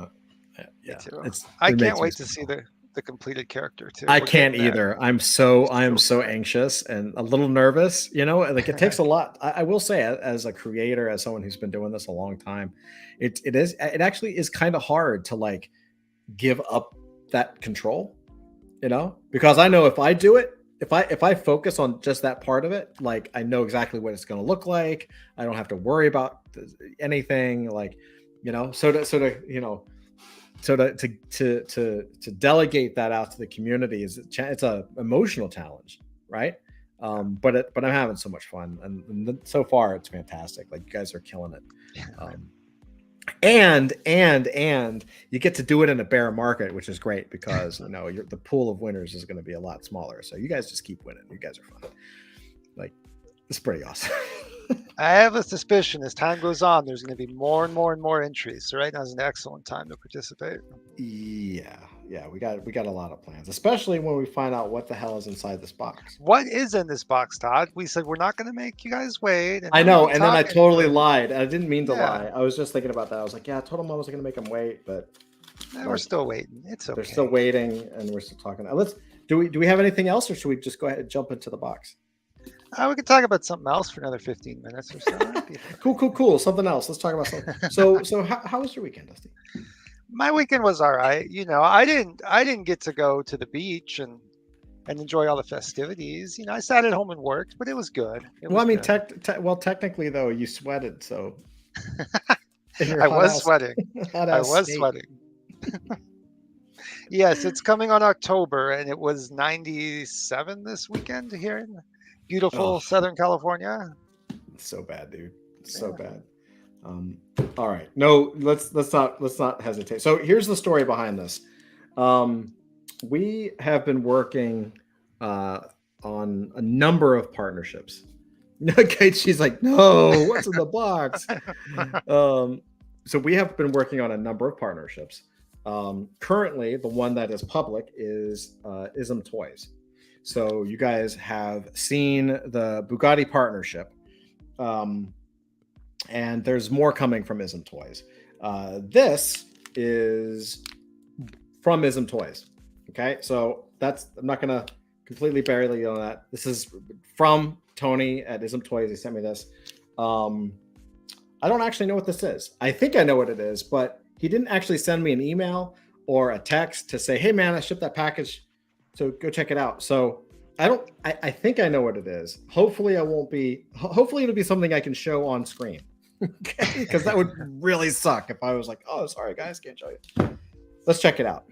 Yeah, too. it's I it can't makes me wait to so see pumped. the completed character too. I We're can't getting there. either. I am So so excited. anxious and a little nervous. Like it takes a lot. I will say, as a creator, as someone who's been doing this a long time, it actually is kind of hard to like give up that control. Because I know if I do it, if I focus on just that part of it, like I know exactly what it's going to look like. I don't have to worry about anything. Like, so to delegate that out to the community it's a emotional challenge, right? But I'm having so much fun, and so far it's fantastic. Like, you guys are killing it. And you get to do it in a bear market, which is great because the pool of winners is going to be a lot smaller. So you guys just keep winning. You guys are fun. Like, it's pretty awesome. I have a suspicion as time goes on, there's going to be more and more and more entries. So right now is an excellent time to participate. Yeah, we got a lot of plans, especially when we find out what the hell is inside this box. What is in this box, Todd? We said we're not going to make you guys wait. And I now we've know, been and then I talking totally for, lied. I didn't mean to yeah, lie. I was just thinking about that. I was like, yeah, I told them I wasn't going to make them wait, but we're still waiting. It's okay. they're still waiting, and we're still talking. Do we have anything else, or should we just go ahead and jump into the box? We could talk about something else for another 15 minutes or so. Cool. Something else. Let's talk about something. So how was your weekend, Dusty? My weekend was all right. I didn't get to go to the beach and enjoy all the festivities. I sat at home and worked, but it was good. Technically though, you sweated, so I was sweating. I was state. sweating. Yes, it's coming on October, and it was 97 this weekend here in beautiful Southern California. It's so bad, dude. It's so bad. All right. No, let's not hesitate. So here's the story behind this. We have been working on a number of partnerships. Okay, she's like, no, what's in the box? So we have been working on a number of partnerships. Currently, the one that is public is Ism Toys. So you guys have seen the Bugatti partnership. And there's more coming from Ism Toys. This is from Ism Toys. Okay, so I'm not gonna completely bury you on that. This is from Tony at Ism Toys. He sent me this. I don't actually know what this is. I think I know what it is, but he didn't actually send me an email or a text to say, hey man, I shipped that package, so go check it out. So I think I know what it is. Hopefully it'll be something I can show on screen. Okay, because that would really suck if I was like, oh, sorry guys, can't show you. Let's check it out.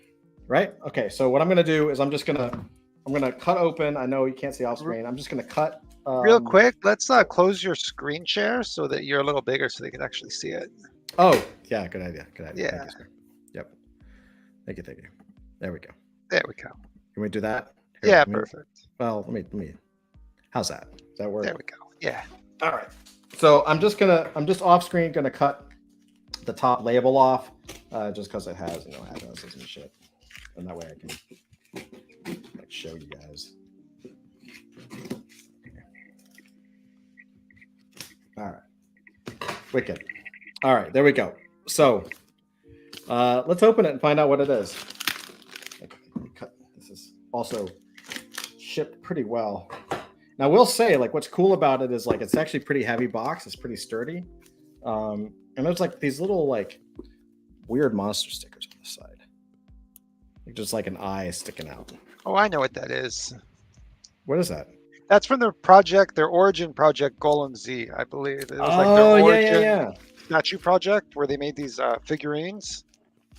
Right? Okay, so what I'm gonna do is I'm gonna cut open. I know you can't see off screen. I'm just gonna cut real quick. Let's close your screen share so that you're a little bigger so they can actually see it. Oh yeah, good idea. Yeah. Thank you, yep. Thank you. There we go. Can we do that? Here, perfect. Well, let me. How's that? Does that work? There we go. Yeah. All right. So I'm just off screen gonna cut the top label off, just because it has addresses and shit, and that way I can show you guys. All right. Wicked. All right, there we go. So let's open it and find out what it is. This is also shipped pretty well. Now, I will say, what's cool about it is, it's actually pretty heavy box. It's pretty sturdy. And there's, these little, weird monster stickers on the side. Just an eye sticking out. Oh, I know what that is. What is that? That's from their origin project, Golem Z, I believe. It was their origin statue project where they made these figurines.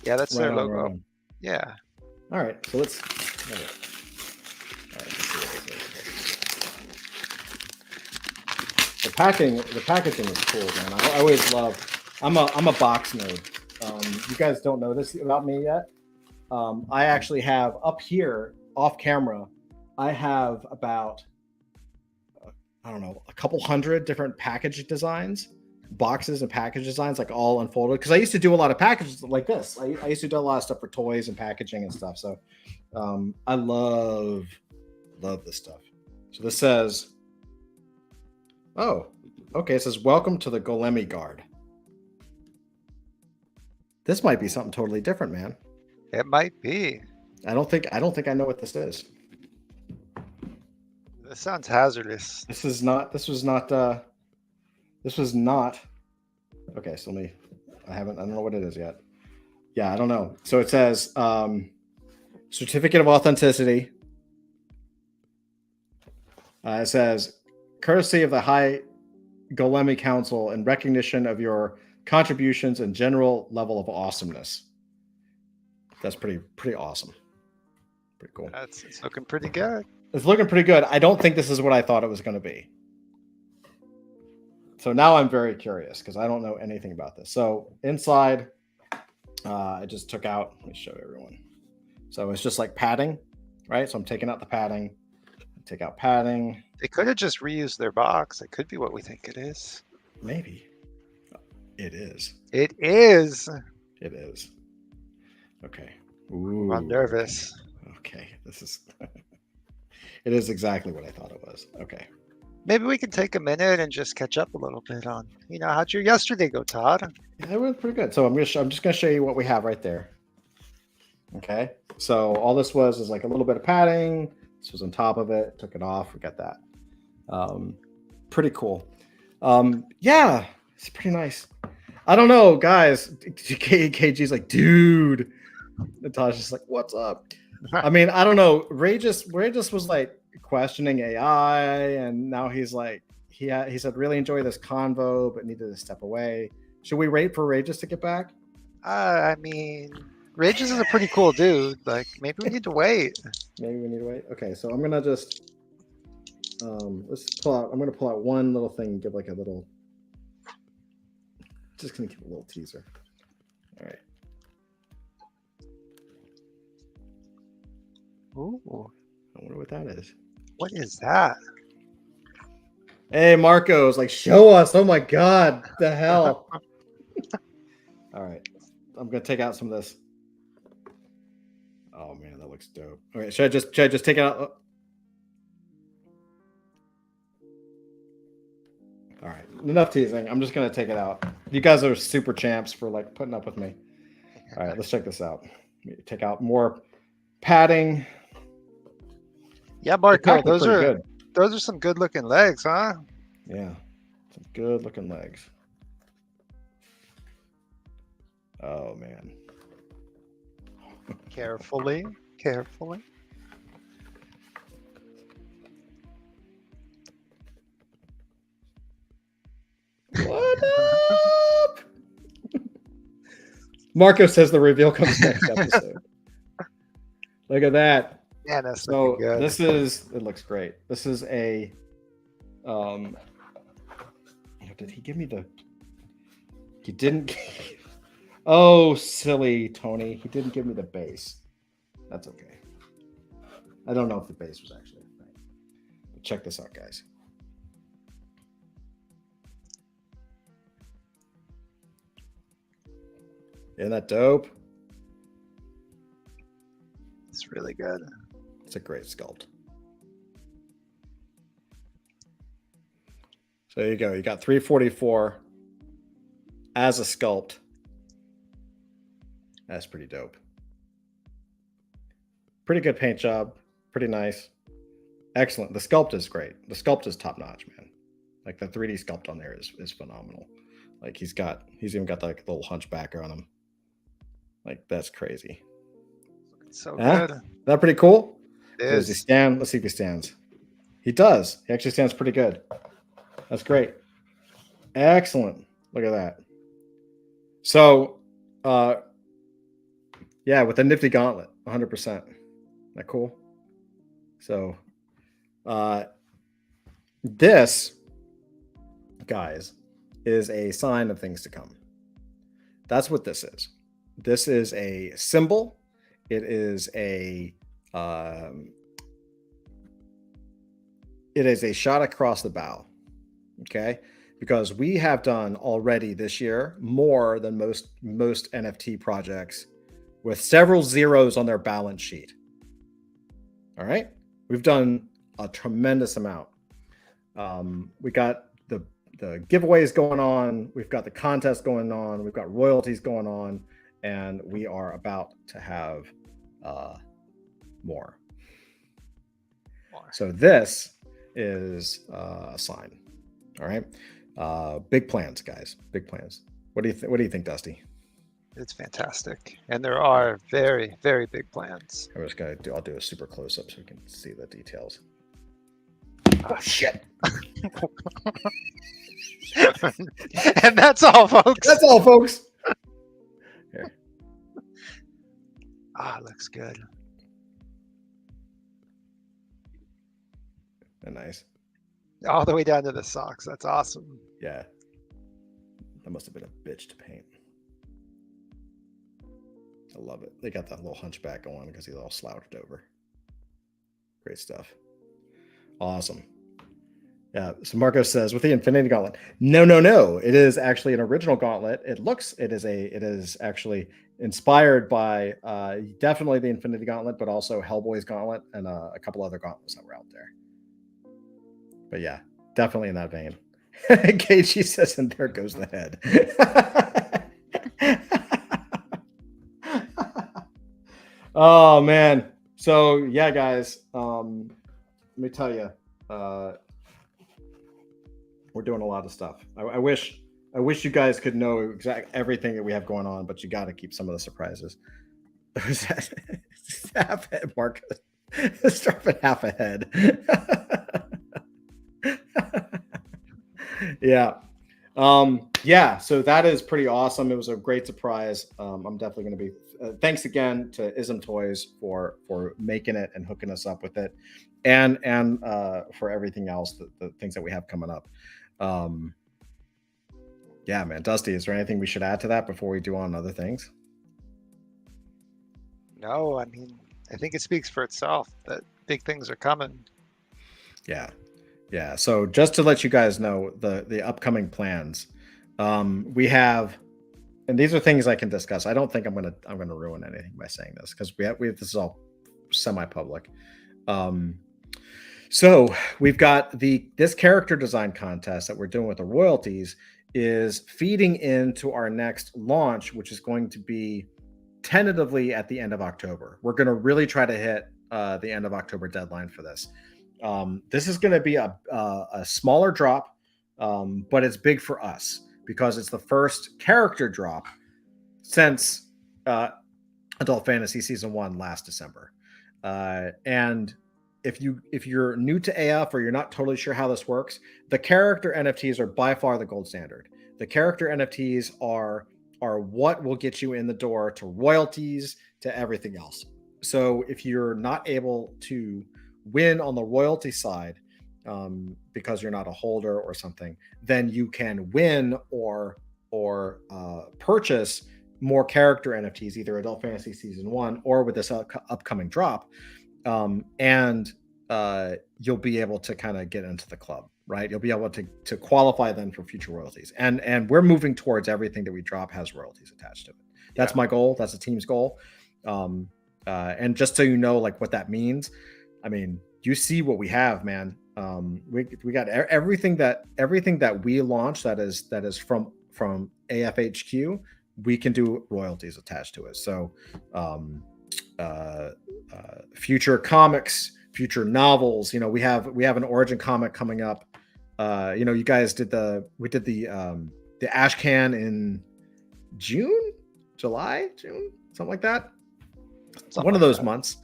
Yeah, that's their logo. Right. Yeah. All right, so let's The packaging is cool, man. I always love. I'm a box nerd. You guys don't know this about me yet. I actually have up here off camera. I have about a couple hundred different package designs, boxes and package designs, all unfolded. Because I used to do a lot of packages like this. I used to do a lot of stuff for toys and packaging and stuff. So I love Love this stuff. So this says, oh, okay. It says, welcome to the Golemi Guard. This might be something totally different, man. It might be. I don't think I know what this is. This sounds hazardous. This was not. Okay, so I don't know what it is yet. Yeah, I don't know. So it says certificate of authenticity. It says courtesy of the High Golemi Council in recognition of your contributions and general level of awesomeness. That's pretty awesome. Pretty cool. It's looking pretty good. It's looking pretty good. I don't think this is what I thought it was going to be. So now I'm very curious because I don't know anything about this. So inside, I just took out, let me show everyone. So it's just like padding, right? So I'm taking out the padding. Take out padding. They could have just reused their box. It could be what we think it is. Maybe. It is. It is. It is. Okay. Ooh. I'm nervous. Okay. This is it is exactly what I thought it was. Okay. Maybe we can take a minute and just catch up a little bit on, how'd your yesterday go, Todd? Yeah, it went pretty good. So I'm just gonna show you what we have right there. Okay. So all this is like a little bit of padding. This was on top of it. Took it off. We got that. Pretty cool. Yeah, it's pretty nice. I don't know, guys. KG's like, dude. Natasha's just like, what's up? I mean, I don't know. Ray just was like questioning AI, and now he's like, he said really enjoy this convo, but needed to step away. Should we wait for Rageous to get back? I mean, Rageous is a pretty cool dude. Like, maybe we need to wait. Maybe we need to wait. Okay, so I'm gonna just let's pull out. I'm gonna pull out one little thing and give like a little. Just gonna give a little teaser. All right. Ooh, I wonder what that is. what is that? Hey, Marco's like, show us. Oh my God, the hell. All right, I'm gonna take out some of this. Oh man, that looks dope. All right, should I just take it out? All right, enough teasing. I'm just gonna take it out. You guys are super champs for like putting up with me. All right, let's check this out. Take out more padding. Yeah, Marco, Those are good. Those are some good looking legs, huh? Yeah, some good looking legs. Oh man. Carefully. What up? Marco says the reveal comes next episode. Look at that. Yeah, that's So good. it looks great. This is a did he give me he didn't oh silly Tony, he didn't give me the base. That's okay. I don't know if the base was actually a thing. But check this out, guys. Isn't that dope? It's really good. It's a great sculpt. So there you go. You got 344 as a sculpt. That's pretty dope. Pretty good paint job. Pretty nice. Excellent. The sculpt is great. The sculpt is top notch, man. Like the 3D sculpt on there is phenomenal. Like he's even got like a little hunchback on him. Like that's crazy. So good. Is that pretty cool? Does he stand? Let's see if he stands. He does. He actually stands pretty good. That's great. Excellent. Look at that. So, yeah, with the nifty gauntlet, 100%. Isn't that cool? So, this, guys, is a sign of things to come. That's what this is. This is a symbol. It is a shot across the bow. Okay, because we have done already this year more than most NFT projects with several zeros on their balance sheet. All right, We've done a tremendous amount. We got the giveaways going on. We've got the contest going on. We've got royalties going on, and we are about to have more. So this is a sign. All right. Big plans, guys. Big plans. What do you think, Dusty? It's fantastic, and there are very, very big plans. I'll do a super close up so we can see the details. Oh shit! And that's all, folks. That's all, folks. Here. Ah, looks good. Nice. All the way down to the socks. That's awesome. Yeah. That must have been a bitch to paint. I love it. They got that little hunchback going because he's all slouched over. Great stuff. Awesome. Yeah. So Marco says with the Infinity Gauntlet. No. It is actually an original gauntlet. It is actually inspired by definitely the Infinity Gauntlet, but also Hellboy's Gauntlet and a couple other gauntlets that were out there. But yeah, definitely in that vein. KG says, and there goes the head. Oh man. So yeah, guys. Let me tell you, we're doing a lot of stuff. I wish you guys could know exactly everything that we have going on, but you got to keep some of the surprises. Half head, Marcus. Start at half a head. Yeah. Yeah, so that is pretty awesome. It was a great surprise. I'm definitely going to be thanks again to Ism Toys for making it and hooking us up with it, and for everything else, the things that we have coming up. Yeah, man. Dusty, is there anything we should add to that before we do on other things? No, I mean, I think it speaks for itself that big things are coming. Yeah. So just to let you guys know the upcoming plans, we have, and these are things I can discuss. I don't think I'm gonna ruin anything by saying this because we have this is all semi-public. So we've got this character design contest that we're doing with the royalties is feeding into our next launch, which is going to be tentatively at the end of October. We're going to really try to hit the end of October deadline for this. This is going to be a smaller drop, but it's big for us because it's the first character drop since Adult Fantasy Season 1 last December. And if you're new to AF or you're not totally sure how this works, the character NFTs are by far the gold standard. The character NFTs are what will get you in the door to royalties, to everything else. So if you're not able to win on the royalty side because you're not a holder or something, then you can win or purchase more character NFTs, either Adult Fantasy Season 1 or with this upcoming drop. And you'll be able to kind of get into the club, right? You'll be able to qualify then for future royalties. And we're moving towards everything that we drop has royalties attached to it. That's my goal. That's the team's goal. And just so you know, like what that means, I mean, you see what we have, man. We got everything that we launch that is from AFHQ, we can do royalties attached to it. So future comics, future novels, we have an origin comic coming up. You guys did the Ash Can in June, something like that. One of those months.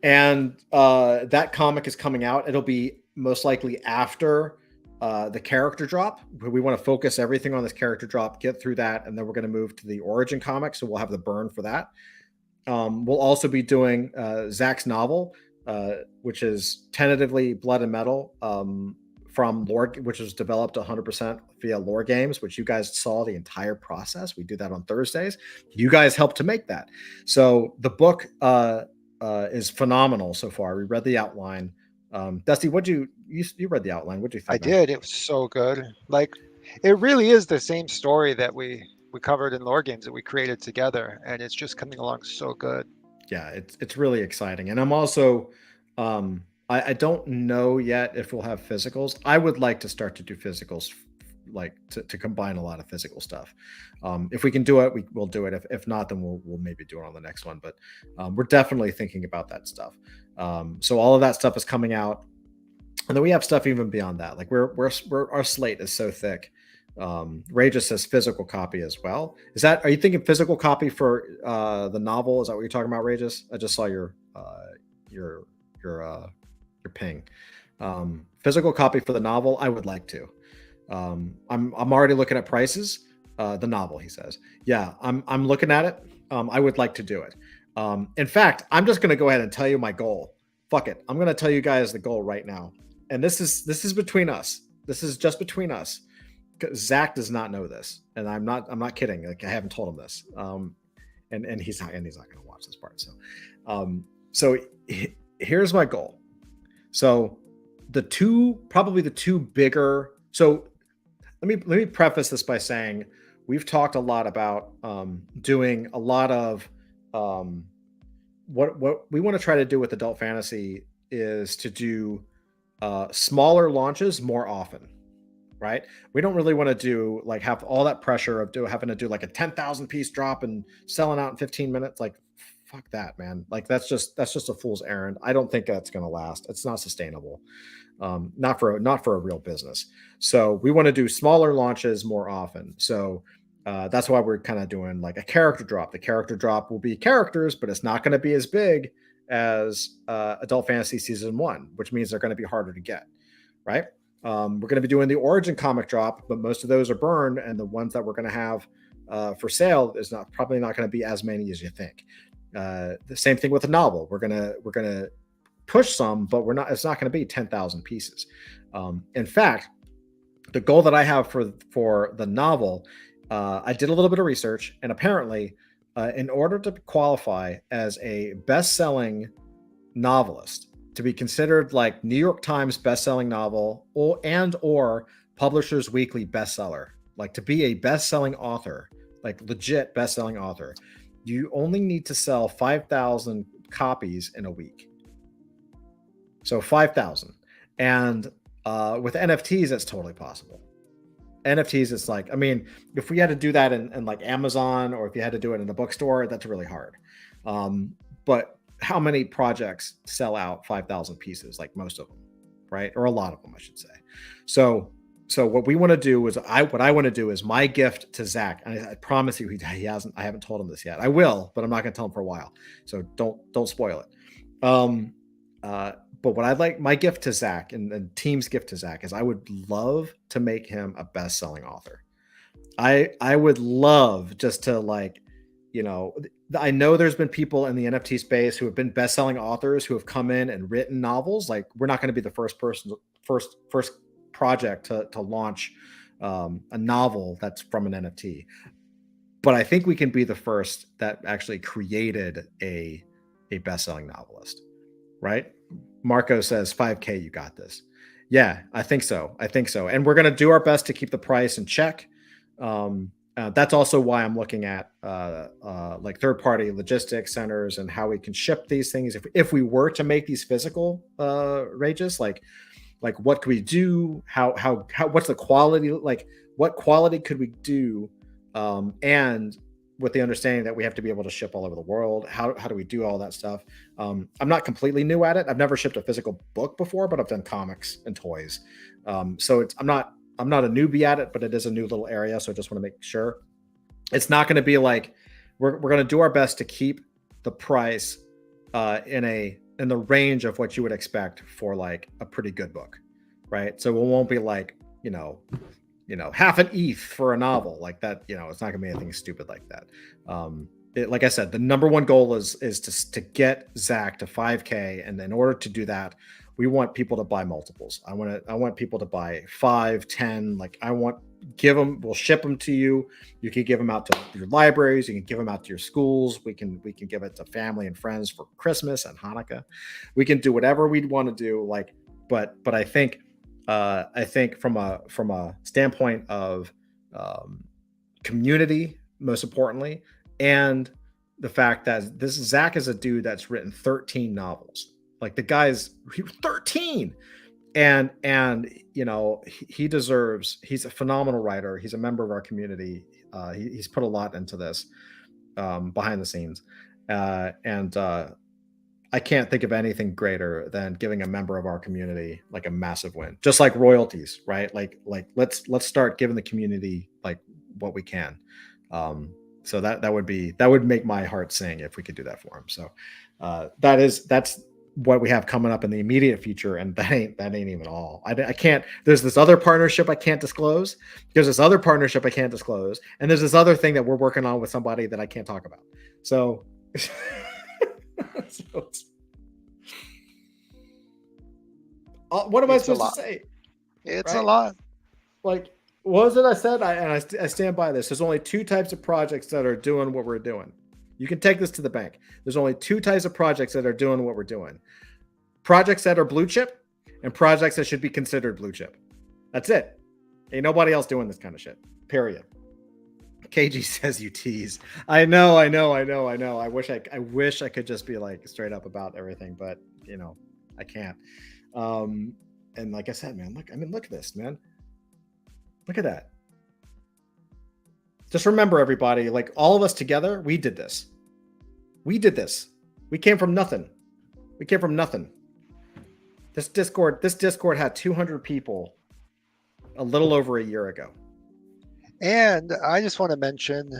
And that comic is coming out. It'll be most likely after the character drop. We want to focus everything on this character drop, get through that, and then we're going to move to the origin comic. So we'll have the burn for that. We'll also be doing Zach's novel, which is tentatively Blood and Metal from Lore, which was developed 100% via Lore Games, which you guys saw the entire process. We do that on Thursdays. You guys helped to make that. So the book is phenomenal so far. We read the outline. Dusty, you read the outline? What'd you think? I did. It was so good. Like, it really is the same story that we covered in Lore Games that we created together, and it's just coming along so good. Yeah, it's really exciting. And I'm also I don't know yet if we'll have physicals. I would like to start to do physicals, like to combine a lot of physical stuff. If we can do it, we'll do it. If not, then we'll maybe do it on the next one. But we're definitely thinking about that stuff. So all of that stuff is coming out, and then we have stuff even beyond that. Like we're our slate is so thick. Ray just says physical copy as well. Are you thinking physical copy for the novel? Is that what you're talking about, Regis? I just saw your your ping. Physical copy for the novel, I would like to. I'm already looking at prices. The novel, he says. Yeah, I'm looking at it. I would like to do it. In fact, I'm just going to go ahead and tell you my goal. Fuck it. I'm going to tell you guys the goal right now. And this is between us. This is just between us. Zach does not know this, and I'm not kidding. Like, I haven't told him this. And he's not going to watch this part. So here's my goal. So probably the two bigger. So let me preface this by saying we've talked a lot about doing a lot of what we want to try to do with adult fantasy is to do smaller launches more often, right? We don't really want to do like have all that pressure of having to do like a 10,000 piece drop and selling out in 15 minutes. Like, fuck that, man. Like that's just a fool's errand. I don't think that's going to last. It's not sustainable. Not for a real business. So we want to do smaller launches more often. So that's why we're kind of doing like a character drop. The character drop will be characters, but it's not going to be as big as Adult Fantasy Season 1, which means they're going to be harder to get, right? We're going to be doing the Origin comic drop, but most of those are burned, and the ones that we're going to have for sale is probably not going to be as many as you think. The same thing with the novel. We're gonna push some, but it's not going to be 10,000 pieces. In fact, the goal that I have for the novel, I did a little bit of research, and apparently, in order to qualify as a best-selling novelist, to be considered like New York Times best-selling novel or Publishers Weekly bestseller, like to be a best-selling author, like legit best-selling author, you only need to sell 5,000 copies in a week. So 5,000. And with NFTs, that's totally possible. NFTs, it's like, I mean, if we had to do that in like Amazon, or if you had to do it in a bookstore, that's really hard. But how many projects sell out 5,000 pieces? Like most of them, right? Or a lot of them, I should say. So what we want to do is what I want to do is my gift to Zach. And I promise you, I haven't told him this yet. I will, but I'm not going to tell him for a while. So don't spoil it. But what I'd like, my gift to Zach and team's gift to Zach is I would love to make him a best-selling author. I would love just to like, I know there's been people in the NFT space who have been best-selling authors who have come in and written novels. Like, we're not going to be the first project to launch a novel that's from an NFT, but I think we can be the first that actually created a best-selling novelist, right? Marco says 5K, you got this. Yeah, I think so. And we're going to do our best to keep the price in check. That's also why I'm looking at like third-party logistics centers and how we can ship these things. If we were to make these physical rages, like what could we do? How what's the quality? Like, what quality could we do? And with the understanding that we have to be able to ship all over the world. How do we do all that stuff? I'm not completely new at it. I've never shipped a physical book before, but I've done comics and toys. So I'm not a newbie at it, but it is a new little area. So I just want to make sure it's not going to be like we're going to do our best to keep the price in the range of what you would expect for like a pretty good book, right? So it won't be like half an ETH for a novel like that. It's not gonna be anything stupid like that. Like I said, the number one goal is to get Zach to 5K, and in order to do that, we want people to buy multiples. I want people to buy 5, 10. Like, we'll ship them to you. You can give them out to your libraries. You can give them out to your schools. We can give it to family and friends for Christmas and Hanukkah. We can do whatever we'd want to do. Like, but I think from a standpoint of community, most importantly, and the fact that Zach is a dude that's written 13 novels. Like he was 13. And he deserves, he's a phenomenal writer. He's a member of our community. He's put a lot into this behind the scenes. And I can't think of anything greater than giving a member of our community like a massive win, just like royalties, right? Like let's start giving the community like what we can. So that would make my heart sing if we could do that for him. So that's what we have coming up in the immediate future, and that ain't even all. I can't. There's this other partnership I can't disclose. There's this other partnership I can't disclose, and there's this other thing that we're working on with somebody that I can't talk about. So, what am I supposed to say? It's a lot. Like, what was it I said? I stand by this. There's only 2 types of projects that are doing what we're doing. You can take this to the bank. There's only 2 types of projects that are doing what we're doing. Projects that are blue chip and projects that should be considered blue chip. That's it. Ain't nobody else doing this kind of shit. Period. KG says you tease. I know. I wish I could just be like straight up about everything, but I can't. And like I said, man, look at this, man. Look at that. Just remember, everybody, like all of us together, we did this. We came from nothing. This Discord had 200 people a little over a year ago. And I just want to mention,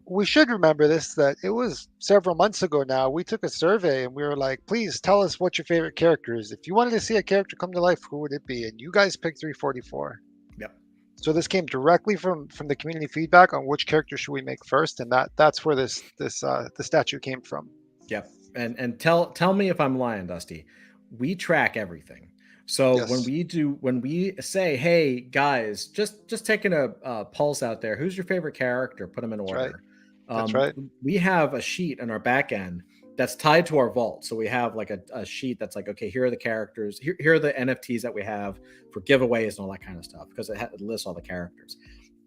we should remember this, that it was several months ago now. We took a survey and we were like, please tell us what your favorite character is. If you wanted to see a character come to life, who would it be? And you guys picked 344. Yep. So this came directly from the community feedback on which character should we make first, and that's where the statue came from. Yep. And tell me if I'm lying, Dusty. We track everything. So Yes. when we say, hey guys, just taking a pulse out there, who's your favorite character? Put them in order. That's right. We have a sheet in our back end that's tied to our vault. So we have like a sheet that's like, okay, here are the characters. Here are the NFTs that we have for giveaways and all that kind of stuff, because it lists all the characters.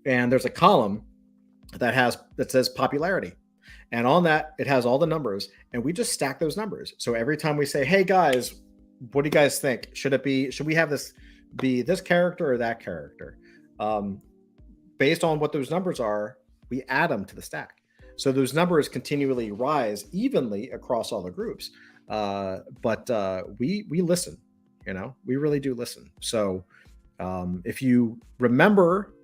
And there's a column that says popularity. And on that, it has all the numbers, and we just stack those numbers. So every time we say, hey guys, what do you guys think? Should we have this be this character or that character? Based on what those numbers are, we add them to the stack. So those numbers continually rise evenly across all the groups. But we listen, we really do listen. So if you remember,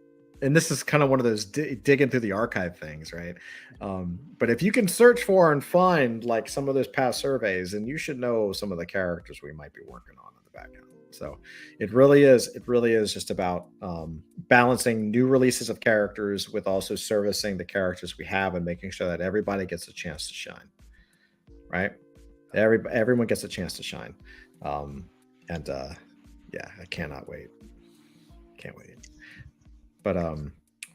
and this is kind of one of those digging through the archive things, right? But if you can search for and find like some of those past surveys, and you should know some of the characters we might be working on in the back end. So it really is just about balancing new releases of characters with also servicing the characters we have and making sure that everybody gets a chance to shine, right? Everyone gets a chance to shine. Yeah, I cannot wait. Can't wait. But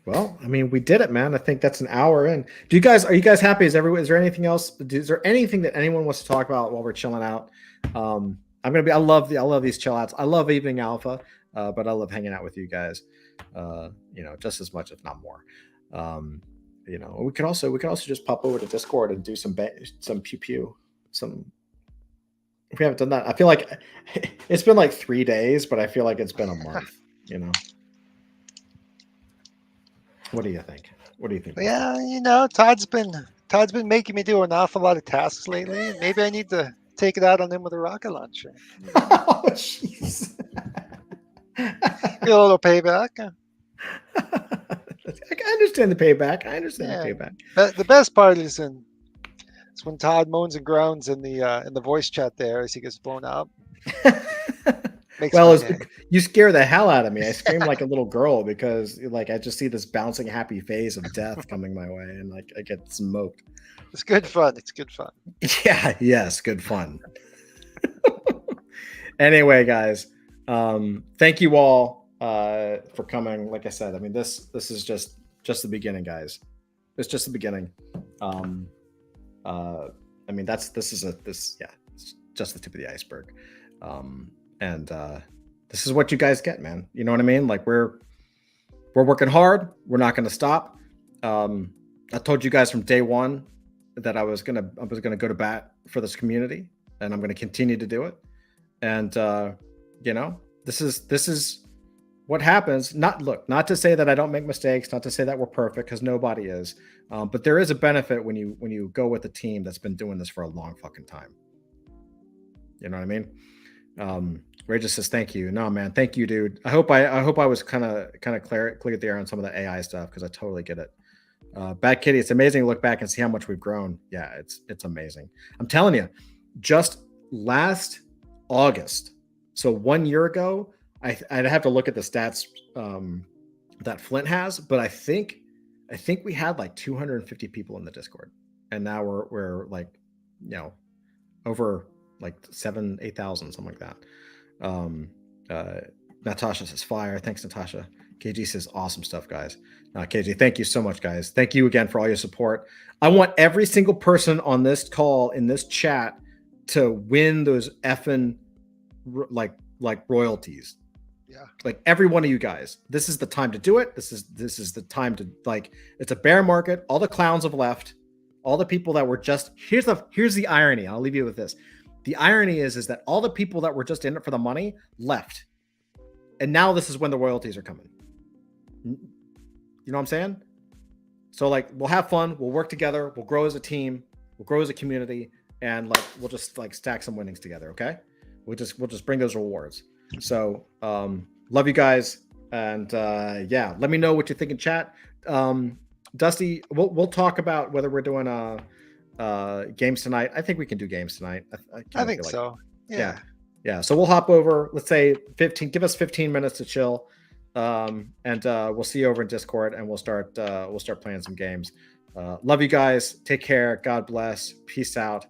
well, I mean, we did it, man. I think that's an hour in. Are you guys happy? Is there anything else? Is there anything that anyone wants to talk about while we're chilling out? I love these chill outs. I love evening alpha, but I love hanging out with you guys, just as much, if not more. We could also just pop over to Discord and do some pew pew. If we haven't done that, I feel like it's been like 3 days, but I feel like it's been a month, What do you think? Yeah, Todd's been making me do an awful lot of tasks lately, and maybe I need to take it out on him with a rocket launcher. Oh, jeez. Get a little payback. I understand the payback. The payback. The best part is when Todd moans and groans in the voice chat there as he gets blown up. Well, you scare the hell out of me. I scream like a little girl because like I just see this bouncing happy phase of death coming my way, and like I get smoked. It's good fun. Yeah, yes, good fun. Anyway, guys, thank you all for coming. Like I said, I mean this is just the beginning, guys. It's just the beginning. I mean it's just the tip of the iceberg. And this is what you guys get, man. You know what I mean? Like we're working hard. We're not going to stop. I told you guys from day one that I was gonna go to bat for this community. and I'm going to continue to do it. And you know, this is what happens. Not to say that I don't make mistakes, not to say that we're perfect, because nobody is. But there is a benefit when you go with a team that's been doing this for a long fucking time. You know what I mean? Ray just says thank you. No, man, thank you, dude. I hope I was kind of clear there on some of the AI stuff, because I totally get it. Bad Kitty, it's amazing to look back and see how much we've grown. Yeah, it's amazing. I'm telling you, just last August, so 1 year ago, I'd have to look at the stats that Flint has, but I think we had like 250 people in the Discord, and now we're like, you know, over like 8,000, something like that. Natasha says fire. Thanks, Natasha. KG says awesome stuff, guys. KG, thank you so much, guys. Thank you again for all your support. I want every single person on this call, in this chat, to win those effing like royalties. Yeah. Like every one of you guys. This is the time to do it. This is the time to, like, it's a bear market. All the clowns have left. All the people that were just, here's the irony. I'll leave you with this. The irony is that all the people that were just in it for the money left. And now this is when the royalties are coming. You know what I'm saying? So like, we'll have fun. We'll work together. We'll grow as a team. We'll grow as a community, and like, we'll just like stack some winnings together. Okay. We'll just bring those rewards. So, love you guys. And yeah, let me know what you think in chat. Dusty, we'll talk about whether we're doing games tonight. I think we can do games tonight. I think so. Yeah. So we'll hop over. Let's say 15. Give us 15 minutes to chill, and we'll see you over in Discord, and we'll start playing some games. Love you guys. Take care. God bless. Peace out.